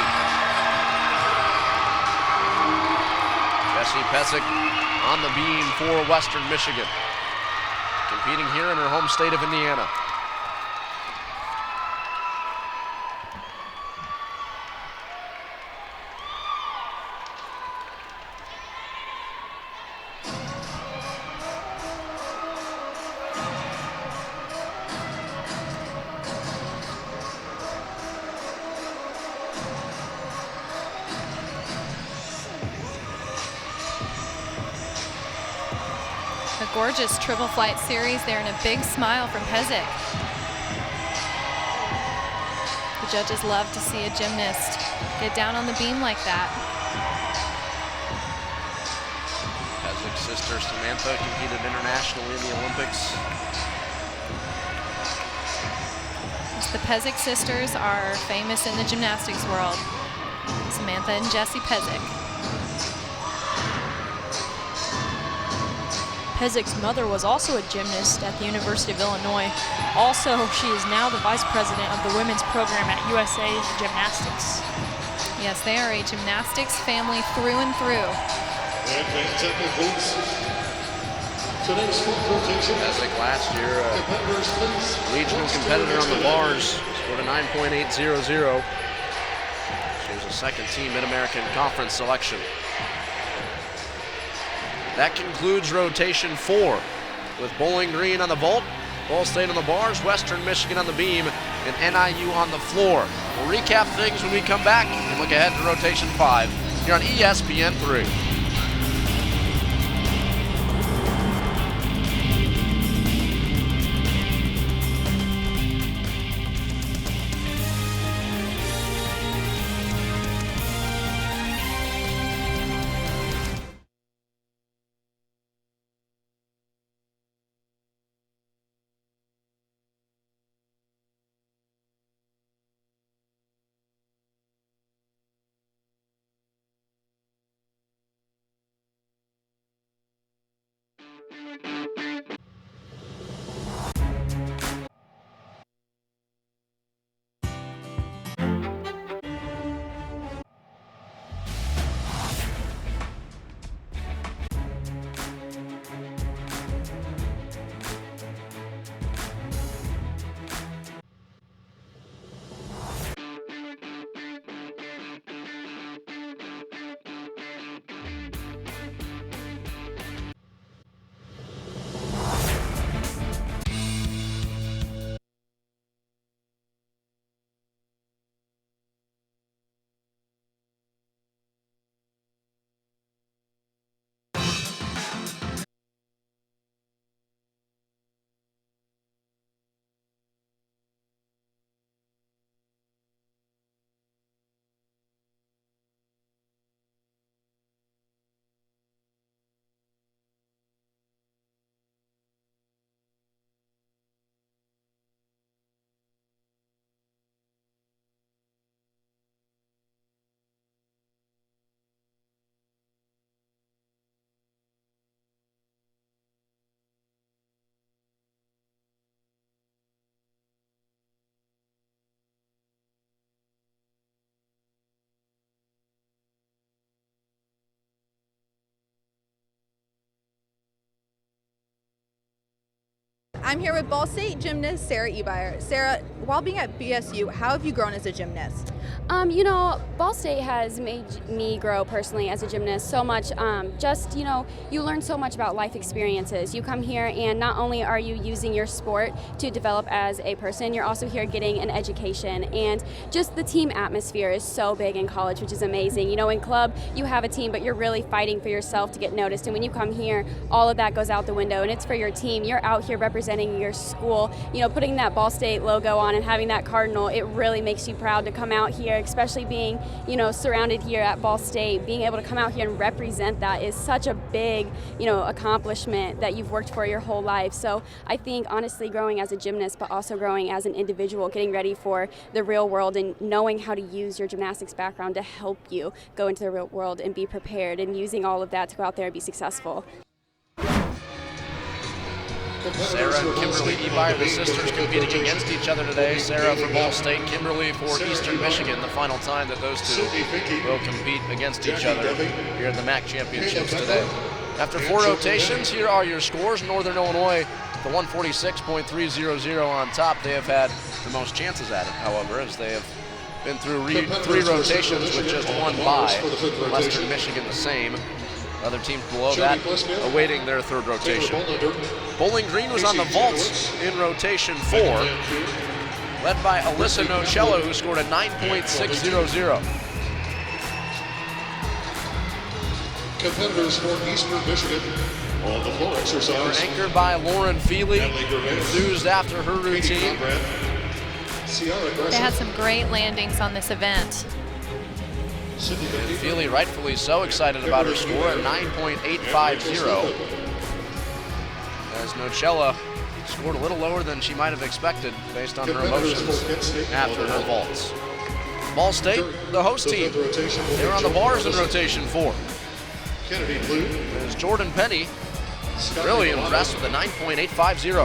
Jessie Pezick on the beam for Western Michigan, competing here in her home state of Indiana. A gorgeous triple flight series there and a big smile from Pezick. The judges love to see a gymnast get down on the beam like that. Pezick's sister Samantha competed internationally in the Olympics. The Pezick sisters are famous in the gymnastics world. Samantha and Jessie Pezick. Pezick's mother was also a gymnast at the University of Illinois. Also, she is now the vice president of the women's program at USA Gymnastics. Yes, they are a gymnastics family through and through. Pezick last year, a regional competitor on the bars, scored a 9.800. She was a second-team Mid-American Conference selection. That concludes rotation 4 with Bowling Green on the vault, Ball State on the bars, Western Michigan on the beam, and NIU on the floor. We'll recap things when we come back and look ahead to rotation 5 here on ESPN 3. I'm here with Ball State gymnast Sarah Ebeyer. Sarah, while being at BSU, how have you grown as a gymnast? You know, Ball State has made me grow personally as a gymnast so much. Just, you know, you learn so much about life experiences. You come here and not only are you using your sport to develop as a person, you're also here getting an education. And just the team atmosphere is so big in college, which is amazing. You know, in club, you have a team, but you're really fighting for yourself to get noticed. And when you come here, all of that goes out the window, and it's for your team. You're out here representing your school. You know, putting that Ball State logo on and having that cardinal, it really makes you proud to come out here, especially being, you know, surrounded here at Ball State. Being able to come out here and represent that is such a big, you know, accomplishment that you've worked for your whole life. So I think, honestly, growing as a gymnast, but also growing as an individual, getting ready for the real world and knowing how to use your gymnastics background to help you go into the real world and be prepared, and using all of that to go out there and be successful. Sarah and Kimberly Ebeyer, the sisters, competing against each other today. Sarah for Ball State, Kimberly for Eastern Michigan, the final time that those two will compete against each other here at the MAC Championships today. After 4 rotations, here are your scores. Northern Illinois, the 146.300 on top. They have had the most chances at it, however, as they have been through 3 rotations with just 1 bye. Western Michigan the same. Other teams below that awaiting their 3rd rotation. Bowling Green was on the vault in rotation 4, led by Alyssa Nocello, who scored a 9.600. Competitors for Eastern Michigan on the floor exercise. They were anchored by Lauren Feely, enthused after her routine. They had some great landings on this event. And Feely rightfully so excited about her score at 9.850. As Nocella scored a little lower than she might have expected based on her emotions after her vaults. Ball State, the host team, they were on the bars in rotation 4. As Jordan Penny really impressed with a 9.850.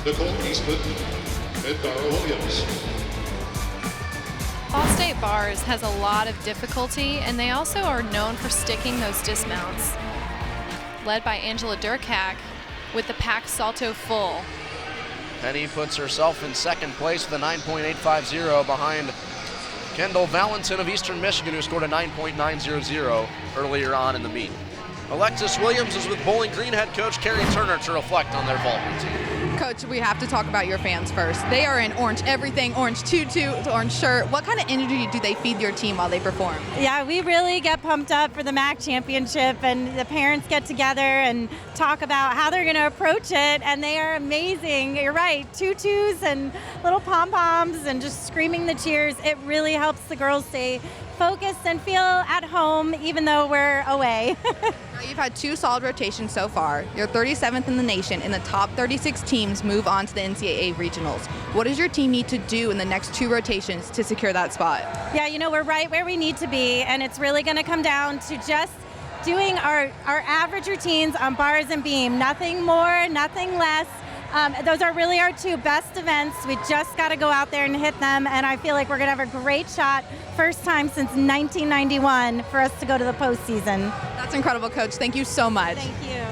Nicole Eastman and Dara Williams. Ball State Bars has a lot of difficulty, and they also are known for sticking those dismounts. Led by Angela Durkak with the pack salto full. Penny puts herself in 2nd place with a 9.850 behind Kendall Valentin of Eastern Michigan, who scored a 9.900 earlier on in the meet. Alexis Williams is with Bowling Green head coach Carrie Turner to reflect on their vault routine. Coach, we have to talk about your fans first. They are in orange everything, orange tutu, orange shirt. What kind of energy do they feed your team while they perform? Yeah, we really get pumped up for the MAC championship, and the parents get together and talk about how they're going to approach it, and they are amazing. You're right, tutus and little pom-poms and just screaming the cheers. It really helps the girls stay focused and feel at home even though we're away. Now, you've had 2 solid rotations so far. You're 37th in the nation, and the top 36 teams move on to the NCAA regionals. What does your team need to do in the next 2 rotations to secure that spot? Yeah, you know, we're right where we need to be, and it's really going to come down to just doing our average routines on bars and beam. Nothing more, nothing less. Those are really our 2 best events. We just got to go out there and hit them, and I feel like we're going to have a great shot, first time since 1991, for us to go to the postseason. That's incredible, Coach. Thank you so much. Thank you.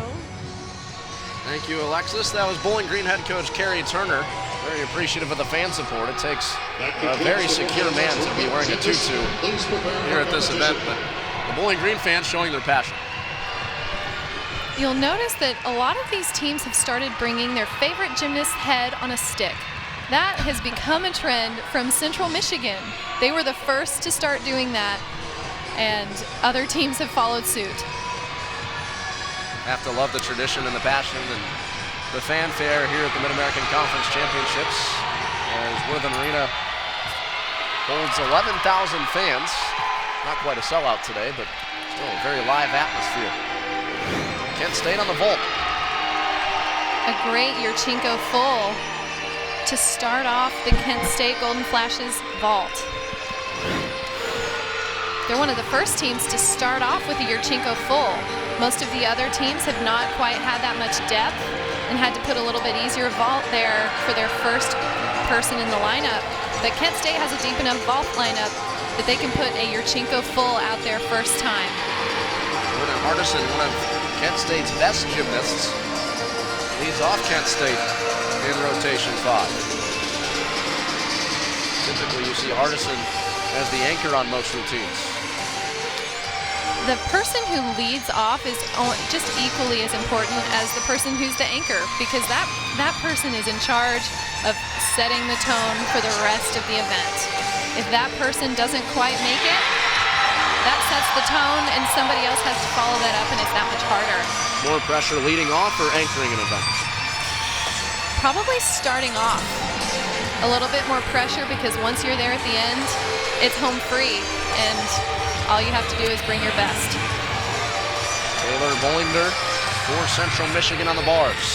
Thank you, Alexis. That was Bowling Green head coach Carrie Turner. Very appreciative of the fan support. It takes a very secure man to be wearing a tutu here at this event, but the Bowling Green fans showing their passion. You'll notice that a lot of these teams have started bringing their favorite gymnast's head on a stick. That has become a trend from Central Michigan. They were the first to start doing that, and other teams have followed suit. Have to love the tradition and the passion and the fanfare here at the Mid-American Conference Championships, as Worthen Arena holds 11,000 fans. Not quite a sellout today, but still a very live atmosphere. Kent State on the vault. A great Yurchenko full to start off the Kent State Golden Flashes vault. They're one of the first teams to start off with a Yurchenko full. Most of the other teams have not quite had that much depth and had to put a little bit easier vault there for their first person in the lineup. But Kent State has a deep enough vault lineup that they can put a Yurchenko full out there first time. Jordan Hardison, one of Kent State's best gymnasts, leads leads off Kent State in rotation 5. Typically, you see Hardison as the anchor on most routines. The person who leads off is just equally as important as the person who's the anchor, because that person is in charge of setting the tone for the rest of the event. If that person doesn't quite make it, that sets the tone and somebody else has to follow that up, and it's that much harder. More pressure leading off or anchoring an event? Probably starting off. A little bit more pressure, because once you're there at the end, it's home free, and all you have to do is bring your best. Taylor Bollinger for Central Michigan on the bars.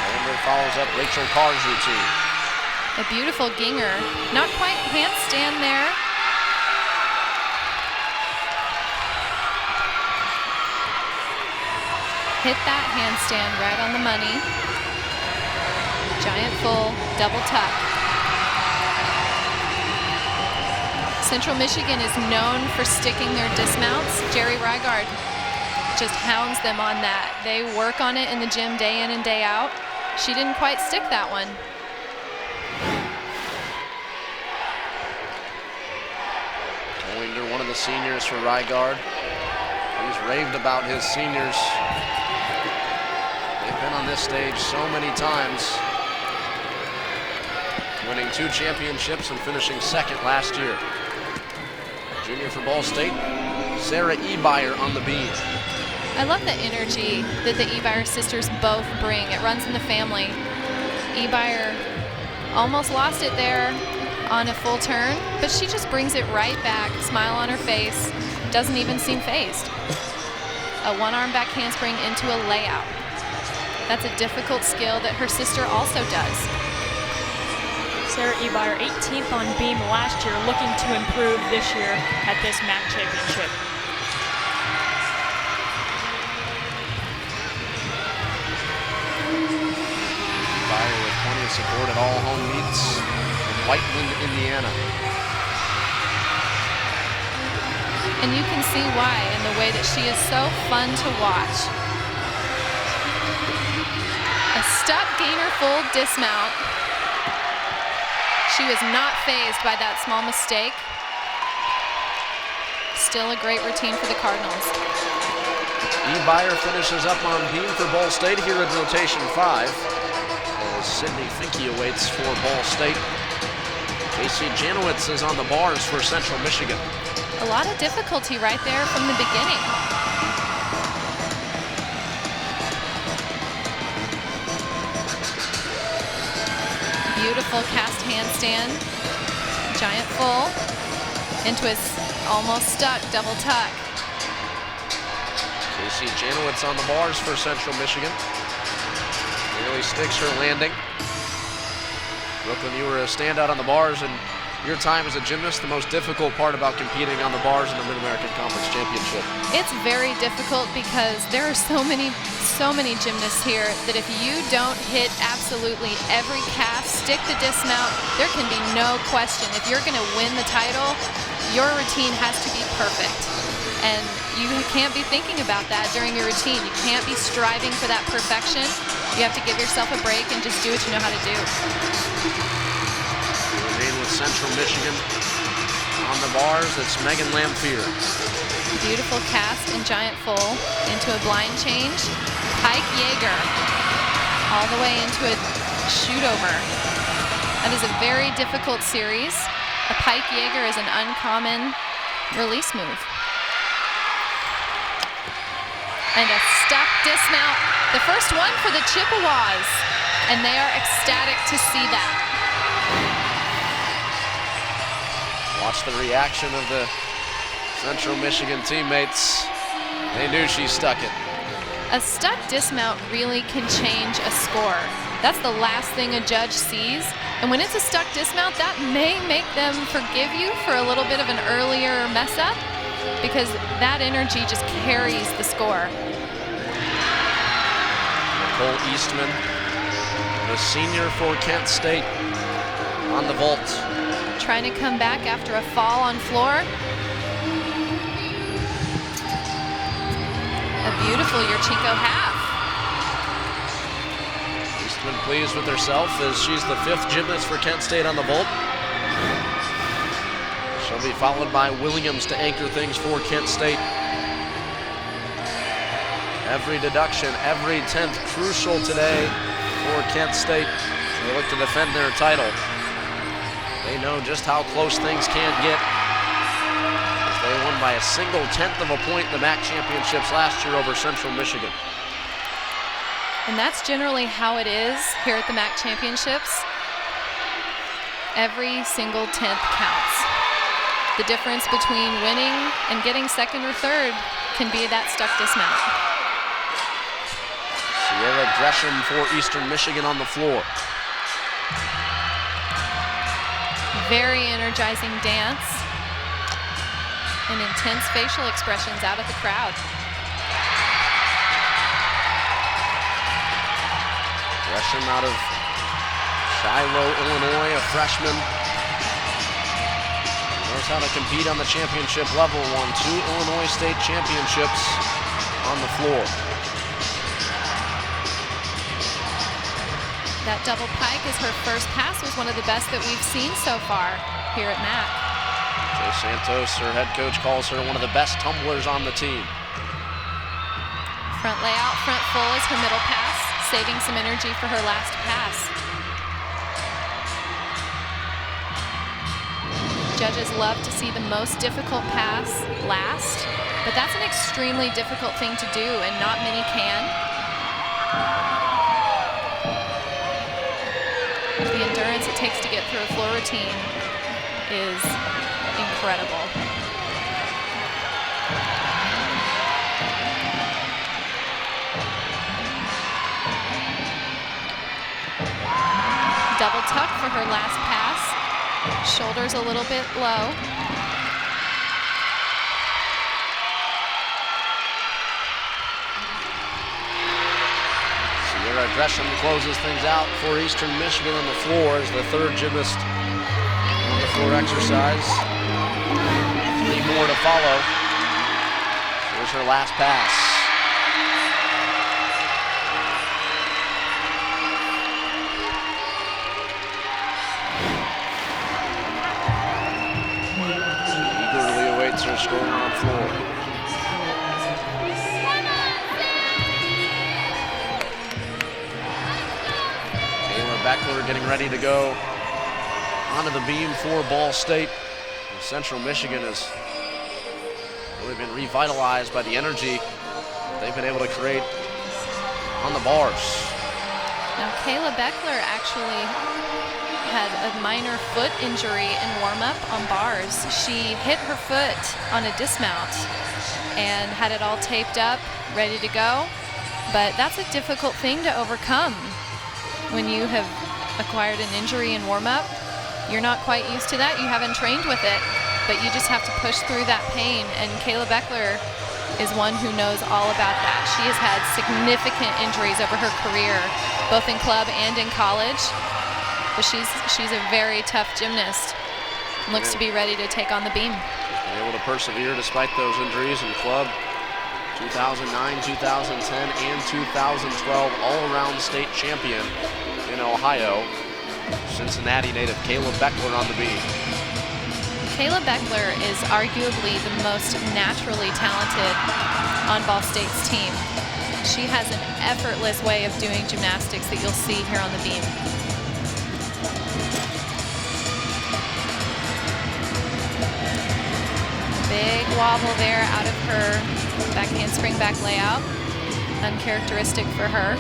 Bollinger follows up Rachel Carr's routine. A beautiful ginger. Not quite handstand there. Hit that handstand right on the money. Giant full, double tuck. Central Michigan is known for sticking their dismounts. Jerry Rygard just hounds them on that. They work on it in the gym day in and day out. She didn't quite stick that one. Bollinger, one of the seniors for Rygard. He's raved about his seniors. They've been on this stage so many times, winning 2 championships and finishing second last year. Junior for Ball State, Sarah Ebeyer on the beat. I love the energy that the Ebeyer sisters both bring. It runs in the family. Ebeyer almost lost it there on a full turn, but she just brings it right back, smile on her face, doesn't even seem phased. A one-arm back handspring into a layout. That's a difficult skill that her sister also does. Sarah Ebeyer, 18th on beam last year, looking to improve this year at this MAC championship. Ebeyer with plenty of support at all home meets in Whiteland, Indiana. And you can see why in the way that she is so fun to watch. A stuck gainer full dismount. She was not phased by that small mistake. Still a great routine for the Cardinals. Ebeyer finishes up on beam for Ball State here in rotation 5. As Sydney Finke awaits for Ball State. Casey Janowitz is on the bars for Central Michigan. A lot of difficulty right there from the beginning. Beautiful cast handstand, giant full, into his almost stuck double tuck. Casey Janowitz on the bars for Central Michigan. Really sticks her landing. Brooklyn, you were a standout on the bars, and your time as a gymnast, the most difficult part about competing on the bars in the Mid-American Conference Championship. It's very difficult because there are so many gymnasts here that if you don't hit absolutely every cast, stick the dismount, there can be no question. If you're going to win the title, your routine has to be perfect. And you can't be thinking about that during your routine. You can't be striving for that perfection. You have to give yourself a break and just do what you know how to do. Remain with Central Michigan on the bars. It's Megan Lamphere. Beautiful cast and giant full into a blind change. Pike Yeager all the way into a shoot over. That is a very difficult series. A Pike Yeager is an uncommon release move. And a stuck dismount. The first one for the Chippewas. And they are ecstatic to see that. Watch the reaction of the Central Michigan teammates. They knew she stuck it. A stuck dismount really can change a score. That's the last thing a judge sees. And when it's a stuck dismount, that may make them forgive you for a little bit of an earlier mess up, because that energy just carries the score. Nicole Eastman, the senior for Kent State, on the vault. Trying to come back after a fall on floor. A beautiful Yurchenko half. Must have been pleased with herself as she's the 5th gymnast for Kent State on the vault. She'll be followed by Williams to anchor things for Kent State. Every deduction, every 10th crucial today for Kent State. They look to defend their title. They know just how close things can get. They won by a single 10th of a point in the MAC championships last year over Central Michigan. And that's generally how it is here at the MAC championships. Every single 10th counts. The difference between winning and getting 2nd or 3rd can be that stuck dismount. Sierra Gresham for Eastern Michigan on the floor. Very energizing dance and intense facial expressions out of the crowd. Gresham out of Shiloh, Illinois, a freshman. Knows how to compete on the championship level. Won 2 Illinois State championships on the floor. That double pike as her first pass was one of the best that we've seen so far here at MAC. Jay Santos, her head coach, calls her one of the best tumblers on the team. Front layout, front full is her middle pass, saving some energy for her last pass. Judges love to see the most difficult pass last, but that's an extremely difficult thing to do, and not many can. The endurance it takes to get through a floor routine is incredible. Double tuck for her last pass. Shoulders a little bit low. Sierra Gresham closes things out for Eastern Michigan on the floor as the 3rd gymnast on the floor exercise. 3 more to follow. Here's her last pass. Her scoring on floor. Kayla Beckler getting ready to go onto the beam for Ball State. Central Michigan has really been revitalized by the energy they've been able to create on the bars. Now Kayla Beckler actually had a minor foot injury in warm-up on bars. She hit her foot on a dismount and had it all taped up, ready to go. But that's a difficult thing to overcome when you have acquired an injury in warm-up. You're not quite used to that. You haven't trained with it, but you just have to push through that pain. And Kayla Beckler is one who knows all about that. She has had significant injuries over her career, both in club and in college. But she's a very tough gymnast. Looks to be ready to take on the beam. Been able to persevere despite those injuries in club. 2009, 2010, and 2012 all-around state champion in Ohio. Cincinnati native Kayla Beckler on the beam. Kayla Beckler is arguably the most naturally talented on Ball State's team. She has an effortless way of doing gymnastics that you'll see here on the beam. Big wobble there out of her back handspring back layout. Uncharacteristic for her.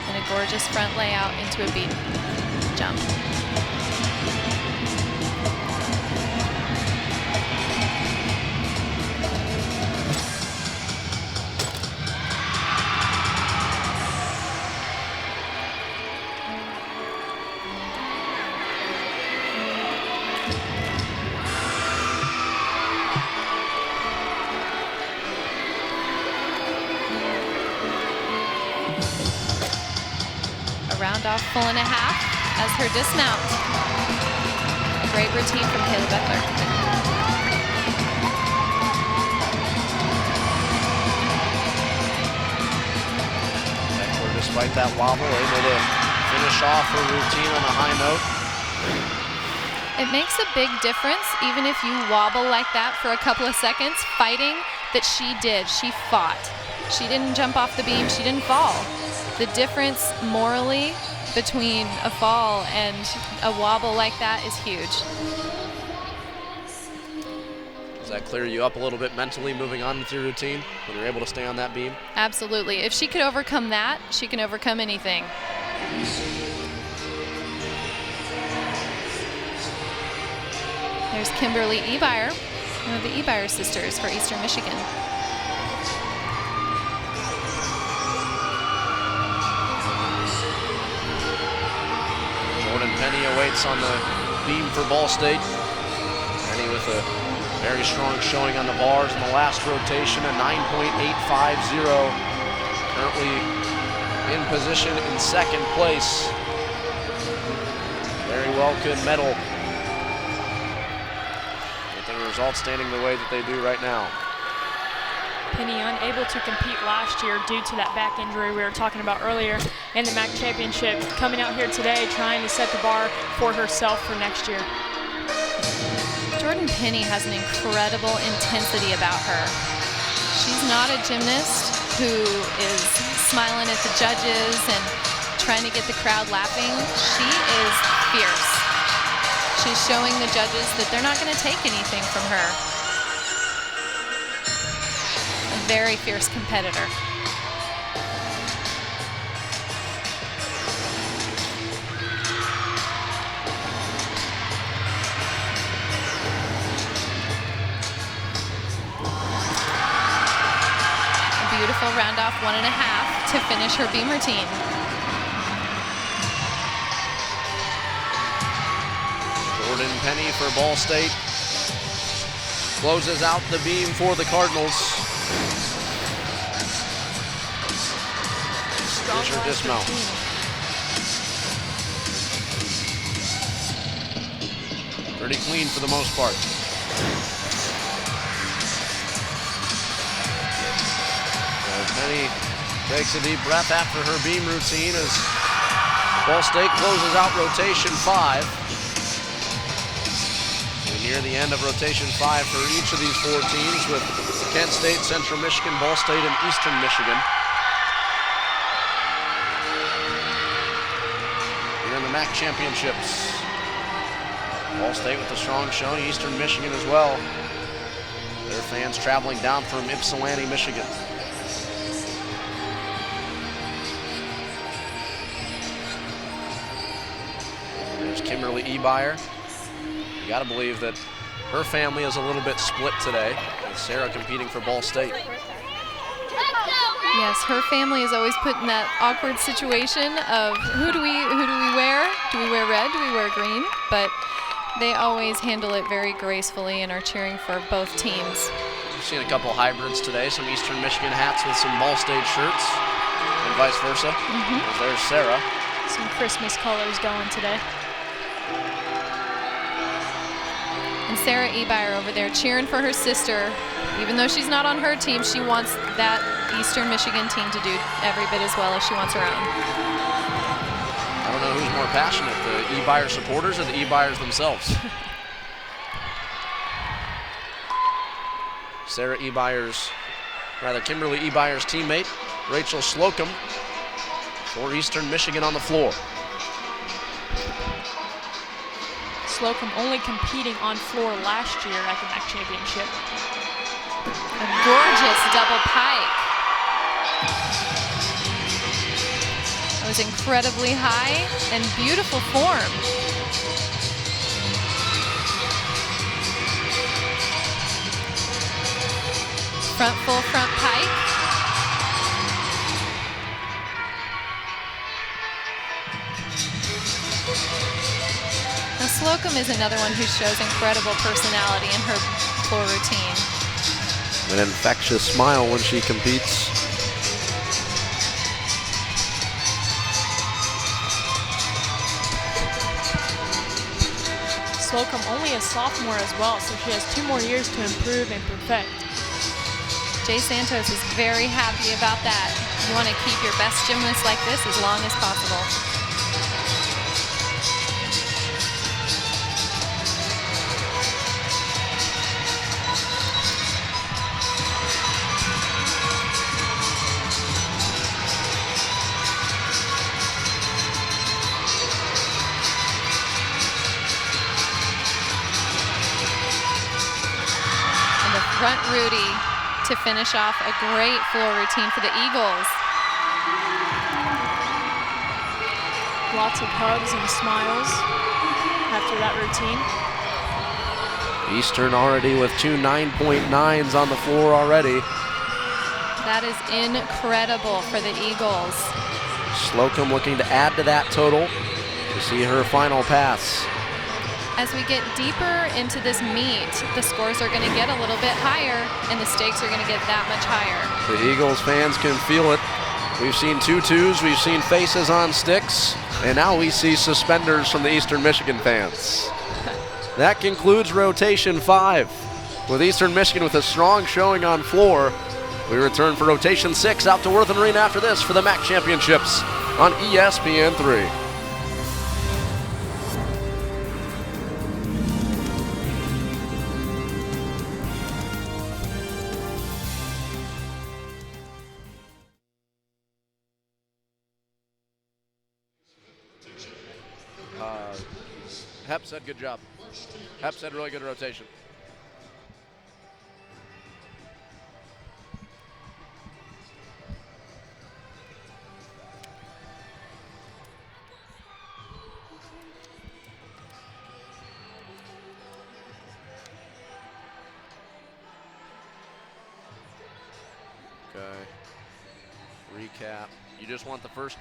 And a gorgeous front layout into a beat jump. Round off full and a half as her dismount. A great routine from Kayla Beckler. despite that wobble, able to finish off her routine on a high note. It makes a big difference, even if you wobble like that for a couple of seconds, fighting that she did. She fought. She didn't jump off the beam. She didn't fall. The difference morally between a fall and a wobble like that is huge. Does that clear you up a little bit mentally moving on with your routine when you're able to stay on that beam? Absolutely. If she could overcome that, she can overcome anything. There's Kimberly Ebeyer, one of the Ebeyer sisters for Eastern Michigan. Jordan Penny awaits on the beam for Ball State. Penny with a very strong showing on the bars in the last rotation, a 9.850. Currently in position in second place. Very well could medal with the results standing the way that they do right now. Penny unable to compete last year due to that back injury we were talking about earlier in the MAC championship. Coming out here today trying to set the bar for herself for next year. Jordan Penny has an incredible intensity about her. She's not a gymnast who is smiling at the judges and trying to get the crowd laughing. She is fierce. She's showing the judges that they're not going to take anything from her. A very fierce competitor. Beautiful round off 1.5 to finish her beam routine. Jordan Penny for Ball State closes out the beam for the Cardinals. Here's her dismount. Pretty clean for the most part. Penny takes a deep breath after her beam routine as Ball State closes out rotation 5. We're near the end of rotation 5 for each of these 4 teams with Kent State, Central Michigan, Ball State, and Eastern Michigan. Here in the MAC championships. Ball State with a strong showing, Eastern Michigan as well. Their fans traveling down from Ypsilanti, Michigan. There's Kimberly Ebeyer. You gotta believe that her family is a little bit split today, with Sarah competing for Ball State. Yes, her family is always put in that awkward situation of who do we wear? Do we wear red? Do we wear green? But they always handle it very gracefully and are cheering for both teams. We've seen a couple hybrids today, some Eastern Michigan hats with some Ball State shirts, and vice versa. There's Sarah. Some Christmas colors going today. And Sarah Ebeyer over there cheering for her sister. Even though she's not on her team, she wants that Eastern Michigan team to do every bit as well as she wants her own. I don't know who's more passionate, the Ebeyer supporters or the Ebeyers themselves. Kimberly Ebeyer's teammate, Rachel Slocum, for Eastern Michigan on the floor. Slocum only competing on floor last year at the MAC championship. A gorgeous double pike. That was incredibly high and beautiful form. Full front pike. Now Slocum is another one who shows incredible personality in her floor routine. An infectious smile when she competes. Slocum only a sophomore as well, so she has 2 more years to improve and perfect. Jay Santos is very happy about that. You want to keep your best gymnasts like this as long as possible. Front Rudy to finish off a great floor routine for the Eagles. Lots of hugs and smiles after that routine. Eastern already with two 9.9s on the floor already. That is incredible for the Eagles. Slocum looking to add to that total to see her final pass. As we get deeper into this meet, the scores are going to get a little bit higher and the stakes are going to get that much higher. The Eagles fans can feel it. We've seen 2-2s, we've seen faces on sticks, and now we see suspenders from the Eastern Michigan fans. That concludes rotation 5. With Eastern Michigan with a strong showing on floor, we return for rotation 6 out to Worthen Arena after this for the MAC Championships on ESPN3. Hep said good job. Hep said really good rotation. Okay. Recap. You just want the first.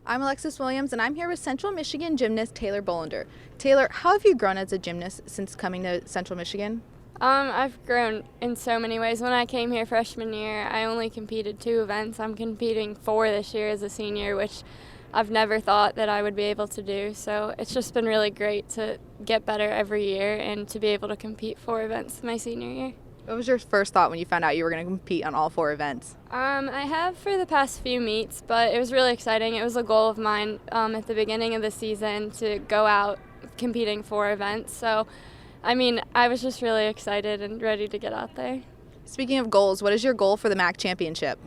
I'm Alexis Williams, and I'm here with Central Michigan gymnast Taylor Bollender. Taylor, how have you grown as a gymnast since coming to Central Michigan? I've grown in so many ways. When I came here freshman year, I only competed 2 events. I'm competing 4 this year as a senior, which I've never thought that I would be able to do. So it's just been really great to get better every year and to be able to compete 4 events my senior year. What was your first thought when you found out you were going to compete on all 4 events? I have for the past few meets, but it was really exciting. It was a goal of mine at the beginning of the season to go out competing 4 events. So, I mean, I was just really excited and ready to get out there. Speaking of goals, what is your goal for the MAC Championship?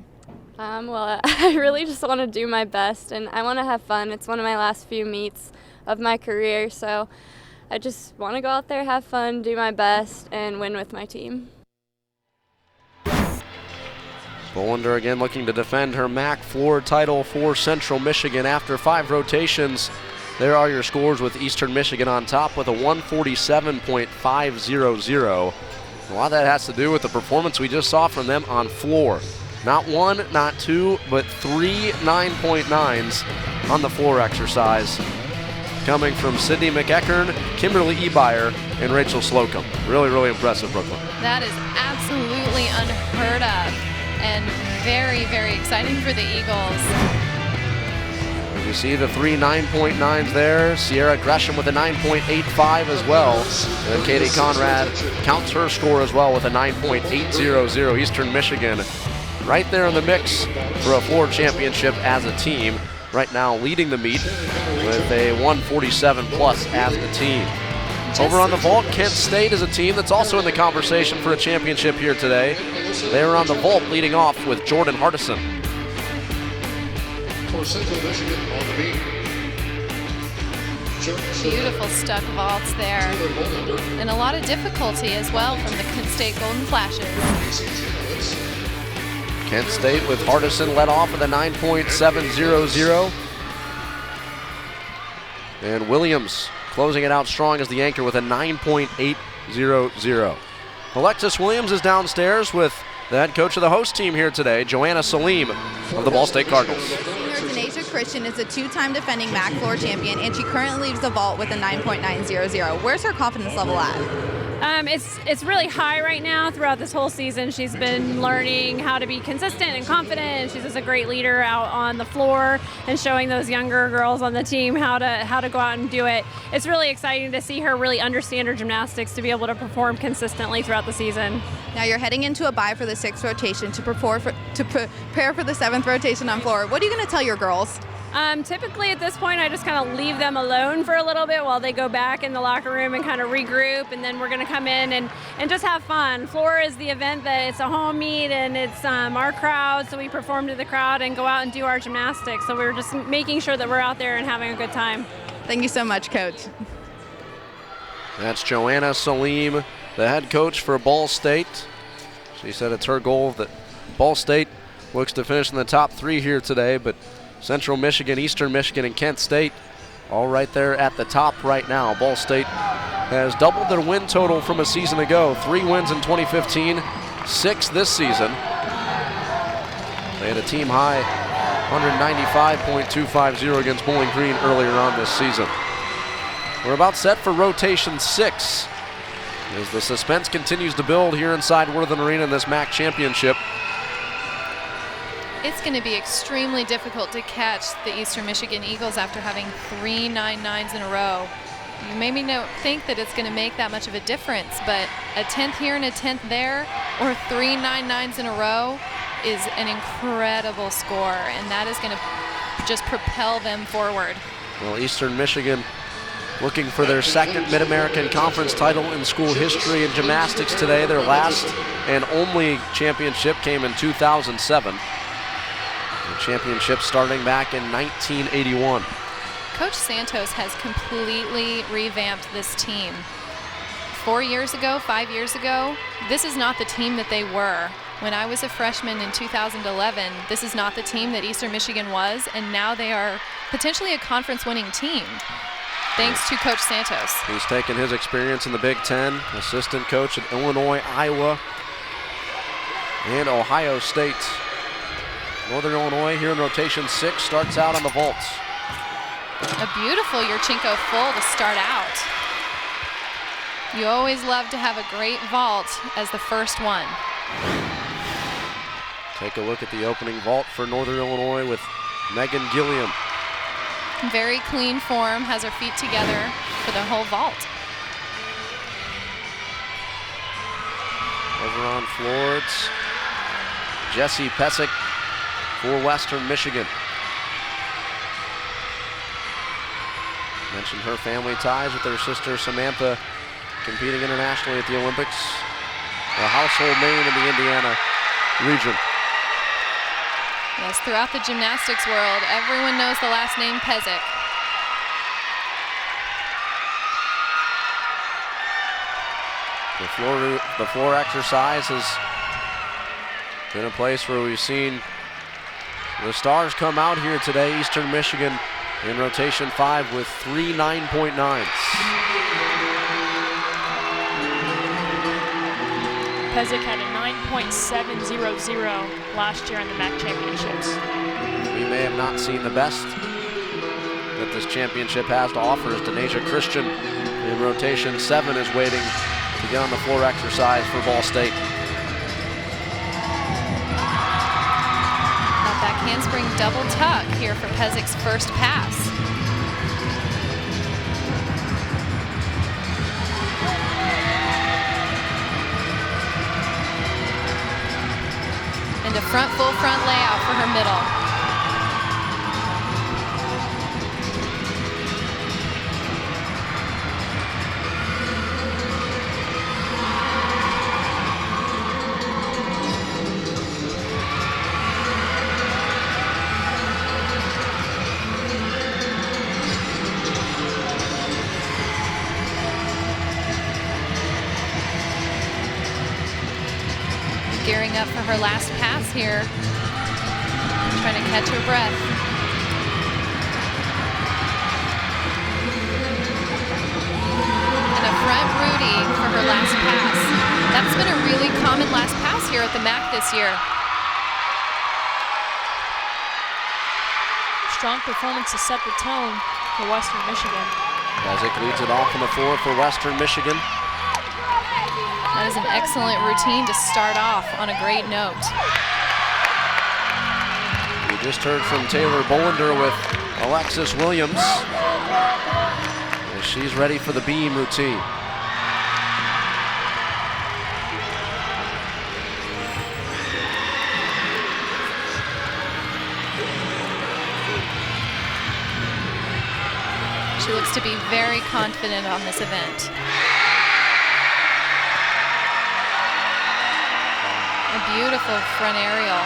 Well, I really just want to do my best, and I want to have fun. It's one of my last few meets of my career, so I just want to go out there, have fun, do my best, and win with my team. Bollender again looking to defend her MAC floor title for Central Michigan after 5 rotations. There are your scores with Eastern Michigan on top with a 147.500. A lot of that has to do with the performance we just saw from them on floor. Not 1, not 2, but 3 9.9s on the floor exercise. Coming from Sydney McEachern, Kimberly Ebeyer, and Rachel Slocum. Really, really impressive, Brooklyn. That is absolutely unheard of and very, very exciting for the Eagles. You see the 3 9.9s there. Sierra Gresham with a 9.85 as well. And Katie Conrad counts her score as well with a 9.800. Eastern Michigan right there in the mix for a floor championship as a team. Right now leading the meet with a 147 plus as the team. Over on the vault, Kent State is a team that's also in the conversation for a championship here today. They are on the vault leading off with Jordan Hardison. Beautiful stuck vaults there. And a lot of difficulty as well from the Kent State Golden Flashes. Kent State with Hardison led off with a 9.700. And Williams closing it out strong as the anchor with a 9.800. Alexis Williams is downstairs with the head coach of the host team here today, Joanna Salim of the Ball State Cardinals. Senior Christian is a two-time defending MAC floor champion, and she currently leads the vault with a 9.900. Where's her confidence level at? It's really high right now. Throughout this whole season, she's been learning how to be consistent and confident, and she's just a great leader out on the floor and showing those younger girls on the team how to go out and do it. It's really exciting to see her really understand her gymnastics to be able to perform consistently throughout the season. Now you're heading into a bye for the 6th rotation to prepare for the 7th rotation on floor. What are you going to tell your girls? Typically at this point, I just kind of leave them alone for a little bit while they go back in the locker room and kind of regroup, and then we're going to come in and just have fun. Floor is the event that it's a home meet, and it's our crowd, so we perform to the crowd and go out and do our gymnastics. So we're just making sure that we're out there and having a good time. Thank you so much, Coach. That's Joanna Salim, the head coach for Ball State. She said it's her goal that Ball State looks to finish in the top 3 here today, but Central Michigan, Eastern Michigan, and Kent State all right there at the top right now. Ball State has doubled their win total from a season ago. 3 wins in 2015, 6 this season. They had a team high 195.250 against Bowling Green earlier on this season. We're about set for rotation 6 as the suspense continues to build here inside Worthen Arena in this MAC championship. It's going to be extremely difficult to catch the Eastern Michigan Eagles after having 3 9.9s in a row. You maybe don't think that it's going to make that much of a difference, but a 10th here and a 10th there, or 3 9.9s in a row is an incredible score, and that is going to just propel them forward. Well, Eastern Michigan looking for their 2nd Mid-American Conference title in school history in gymnastics today. Their last and only championship came in 2007. The championship starting back in 1981. Coach Santos has completely revamped this team. 4 years ago, 5 years ago, this is not the team that they were. When I was a freshman in 2011, this is not the team that Eastern Michigan was, and now they are potentially a conference-winning team, thanks to Coach Santos. He's taken his experience in the Big Ten, assistant coach at Illinois, Iowa, and Ohio State. Northern Illinois here in rotation 6 starts out on the vaults. A beautiful Yurchenko full to start out. You always love to have a great vault as the first one. Take a look at the opening vault for Northern Illinois with Megan Gilliam. Very clean form, has her feet together for the whole vault. Over on floor, it's Jessie Pesic for Western Michigan. Mentioned her family ties with her sister Samantha competing internationally at the Olympics. A household name in the Indiana region. Yes, throughout the gymnastics world, everyone knows the last name Pesic. The floor exercise has been a place where we've seen the stars come out here today. Eastern Michigan in rotation 5 with 3 9.9s. Pesic had a 9.700 last year in the MAC championships. We may have not seen the best that this championship has to offer as Denasia Christian in rotation 7 is waiting to get on the floor exercise for Ball State. That backhand handspring double tuck here for Pezik's first pass. And a full front layout for her middle. Gearing up for her last pass here. Trying to catch her breath. And a front Rudy for her last pass. That's been a really common last pass here at the MAC this year. Strong performance to set the tone for Western Michigan. Pezik leads it off on the floor for Western Michigan. That is an excellent routine to start off on a great note. We just heard from Taylor Bolander with Alexis Williams. As she's ready for the beam routine. She looks to be very confident on this event. A beautiful front aerial.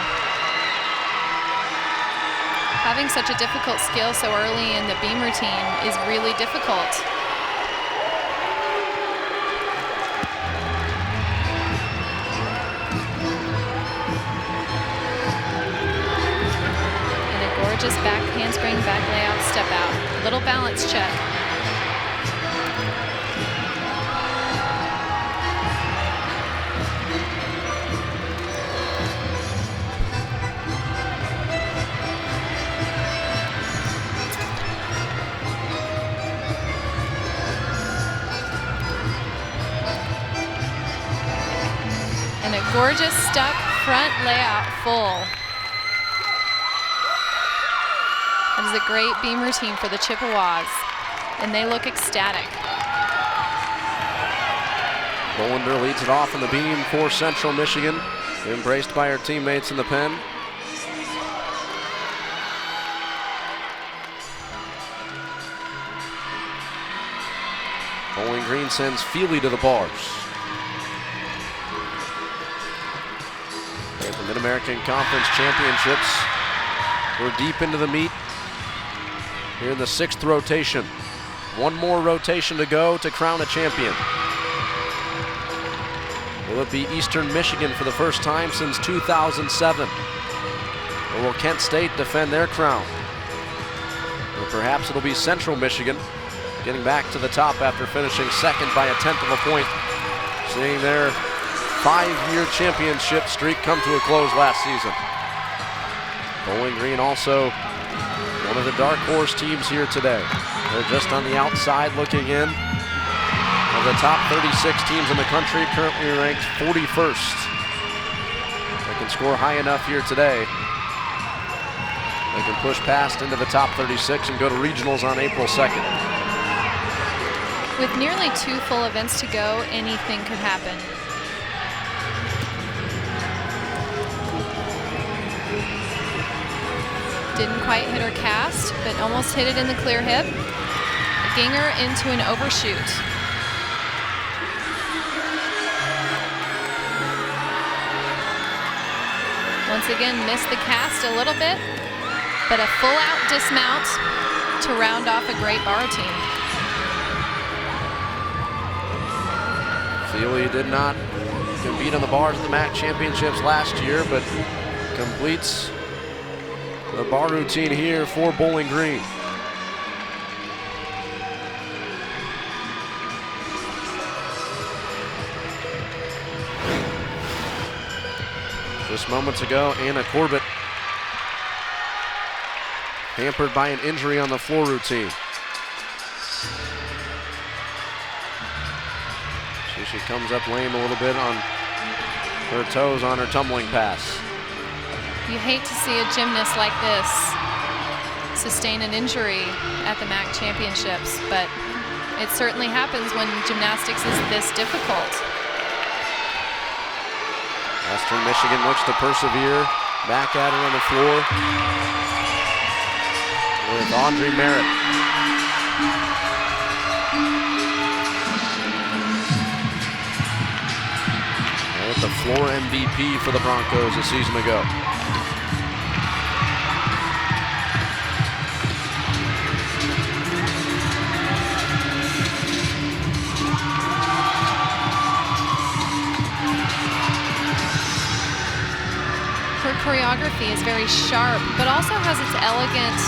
Having such a difficult skill so early in the beam routine is really difficult. And a gorgeous back handspring, back layout, step out. Little balance check. And a gorgeous stuck front layout full. That is a great beam routine for the Chippewas, and they look ecstatic. Bolander leads it off in the beam for Central Michigan, embraced by her teammates in the pen. Bowling Green sends Feely to the bars. At the Mid-American Conference Championships, we're deep into the meet here in the 6th rotation. One more rotation to go to crown a champion. Will it be Eastern Michigan for the first time since 2007? Or will Kent State defend their crown? Or perhaps it'll be Central Michigan getting back to the top after finishing second by a 1/10 of a point, seeing their 5-year championship streak come to a close last season. Bowling Green also one of the dark horse teams here today. They're just on the outside looking in. Of the top 36 teams in the country, currently ranked 41st. They can score high enough here today. They can push past into the top 36 and go to regionals on April 2nd. With nearly 2 full events to go, anything could happen. Didn't quite hit her cast, but almost hit it in the clear hip. A ginger into an overshoot. Once again, missed the cast a little bit, but a full-out dismount to round off a great bar routine. Feely did not compete on the bars at the MAC championships last year, but completes the bar routine here for Bowling Green. Just moments ago, Anna Corbett hampered by an injury on the floor routine. So she comes up lame a little bit on her toes on her tumbling pass. You hate to see a gymnast like this sustain an injury at the MAC championships, but it certainly happens when gymnastics is this difficult. Western Michigan looks to persevere. Back at her on the floor with Audrey Merritt. Merritt, the floor MVP for the Broncos a season ago. Her choreography is very sharp, but also has its elegant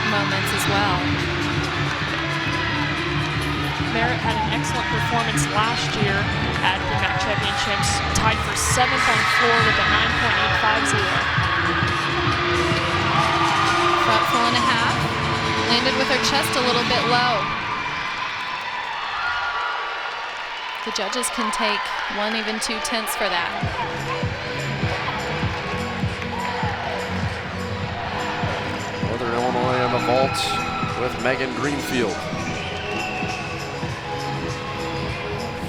moments as well. Merritt had an excellent performance last year at the MAC Championships, tied for 7th on floor with a 9.850. Front full and a half, landed with her chest a little bit low. The judges can take 1 even 2 tenths for that. Northern Illinois on the vault with Megan Greenfield.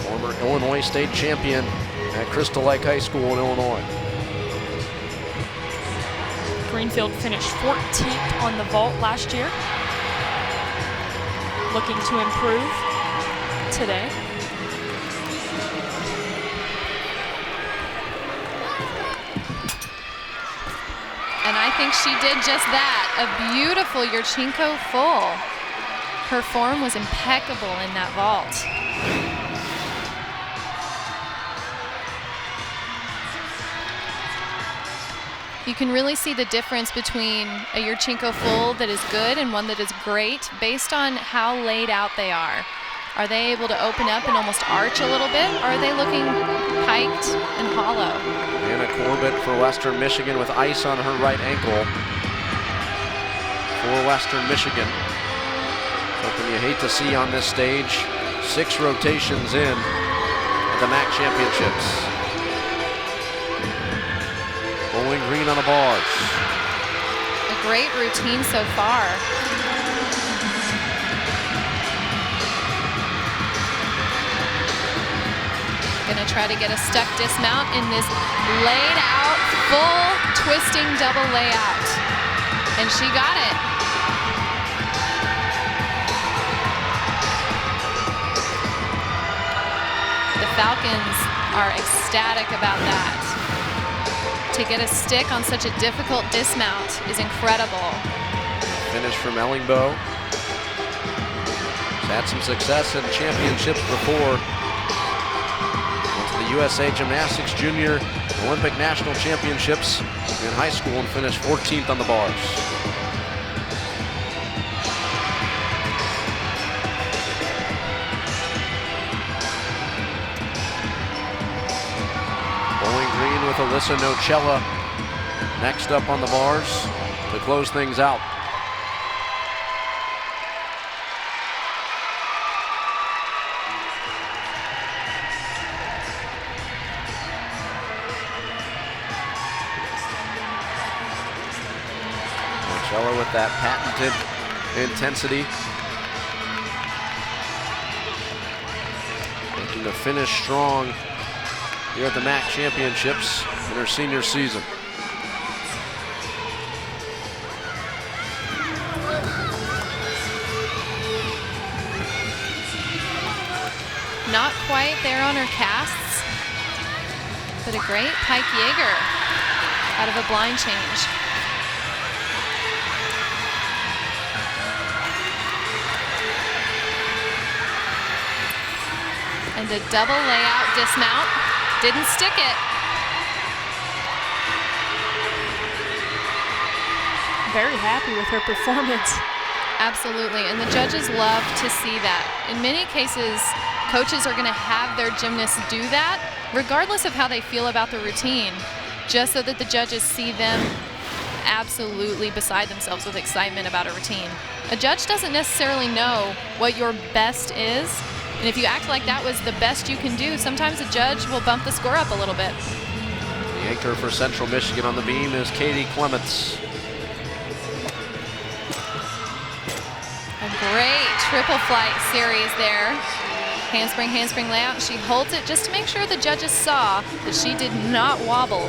Former Illinois State champion at Crystal Lake High School in Illinois. Greenfield finished 14th on the vault last year. Looking to improve today. And I think she did just that. A beautiful Yurchenko full. Her form was impeccable in that vault. You can really see the difference between a Yurchenko full that is good and one that is great based on how laid out they are. Are they able to open up and almost arch a little bit? Or are they looking piked and hollow? Anna Corbett for Western Michigan with ice on her right ankle for Western Michigan. Something you hate to see on this stage. 6 rotations in at the MAC Championships. Bowling Green on the bars. A great routine so far. Gonna try to get a stuck dismount in this laid out, full twisting double layout. And she got it. The Falcons are ecstatic about that. To get a stick on such a difficult dismount is incredible. Finish from Ellingbo. She's had some success in championships before. USA Gymnastics Junior Olympic National Championships in high school and finished 14th on the bars. Bowling Green with Alyssa Nocella next up on the bars to close things out. With that patented intensity. Looking to finish strong here at the MAC Championships in her senior season. Not quite there on her casts, but a great Pike Jaeger out of a blind change. And a double layout dismount. Didn't stick it. Very happy with her performance. Absolutely, and the judges love to see that. In many cases, coaches are going to have their gymnasts do that, regardless of how they feel about the routine, just so that the judges see them absolutely beside themselves with excitement about a routine. A judge doesn't necessarily know what your best is. And if you act like that was the best you can do, sometimes a judge will bump the score up a little bit. The anchor for Central Michigan on the beam is Katie Clements. A great triple flight series there. Handspring layout. She holds it just to make sure the judges saw that she did not wobble.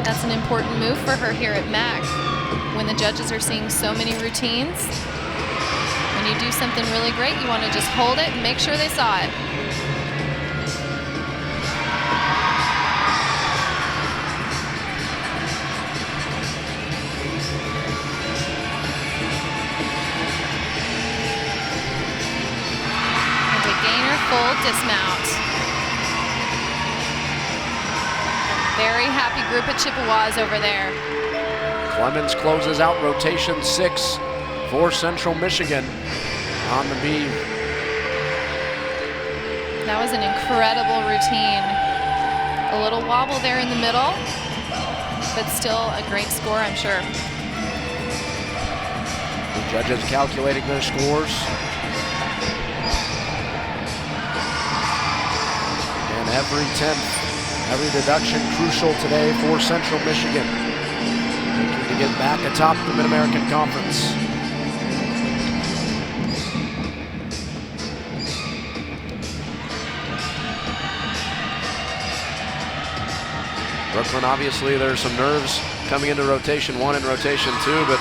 That's an important move for her here at MAC. When the judges are seeing so many routines, when you do something really great, you want to just hold it and make sure they saw it. And a gainer full dismount. Very happy group of Chippewas over there. Clemens closes out rotation 6 for Central Michigan on the beam. That was an incredible routine. A little wobble there in the middle, but still a great score, I'm sure. The judges calculating their scores. And every 10th, every deduction crucial today for Central Michigan, looking to get back atop the Mid-American Conference. Brooklyn, obviously, there's some nerves coming into rotation 1 and rotation 2, but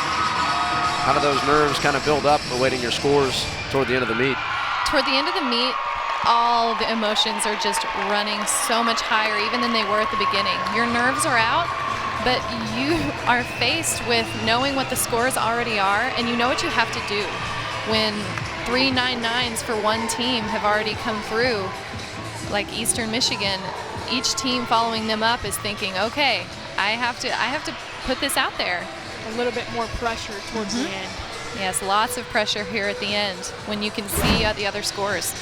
how do those nerves kind of build up awaiting your scores toward the end of the meet? Toward the end of the meet, all the emotions are just running so much higher even than they were at the beginning. Your nerves are out, but you are faced with knowing what the scores already are, and you know what you have to do. When 3 9-9s for one team have already come through, like Eastern Michigan, each team following them up is thinking, okay, I have to put this out there. A little bit more pressure towards the end. Yes, lots of pressure here at the end when you can see the other scores.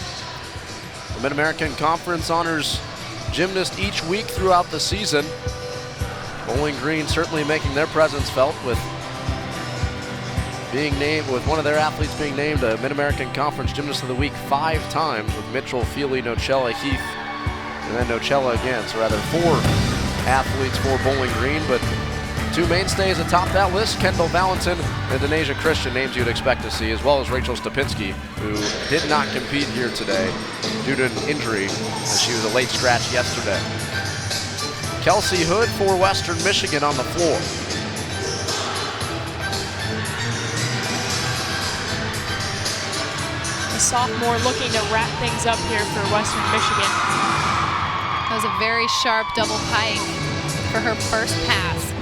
The Mid-American Conference honors gymnasts each week throughout the season. Bowling Green certainly making their presence felt with being named, with one of their athletes being named a Mid-American Conference Gymnast of the Week 5 times, with Mitchell, Feely, Nocella, Heath, and then Nocella again. So rather 4 athletes for Bowling Green, but 2 mainstays atop that list, Kendall Valentin and Denasia Christian, names you'd expect to see, as well as Rachel Stupinski, who did not compete here today due to an injury, as she was a late scratch yesterday. Kelsey Hood for Western Michigan on the floor. The sophomore looking to wrap things up here for Western Michigan. That was a very sharp double pike for her first pass.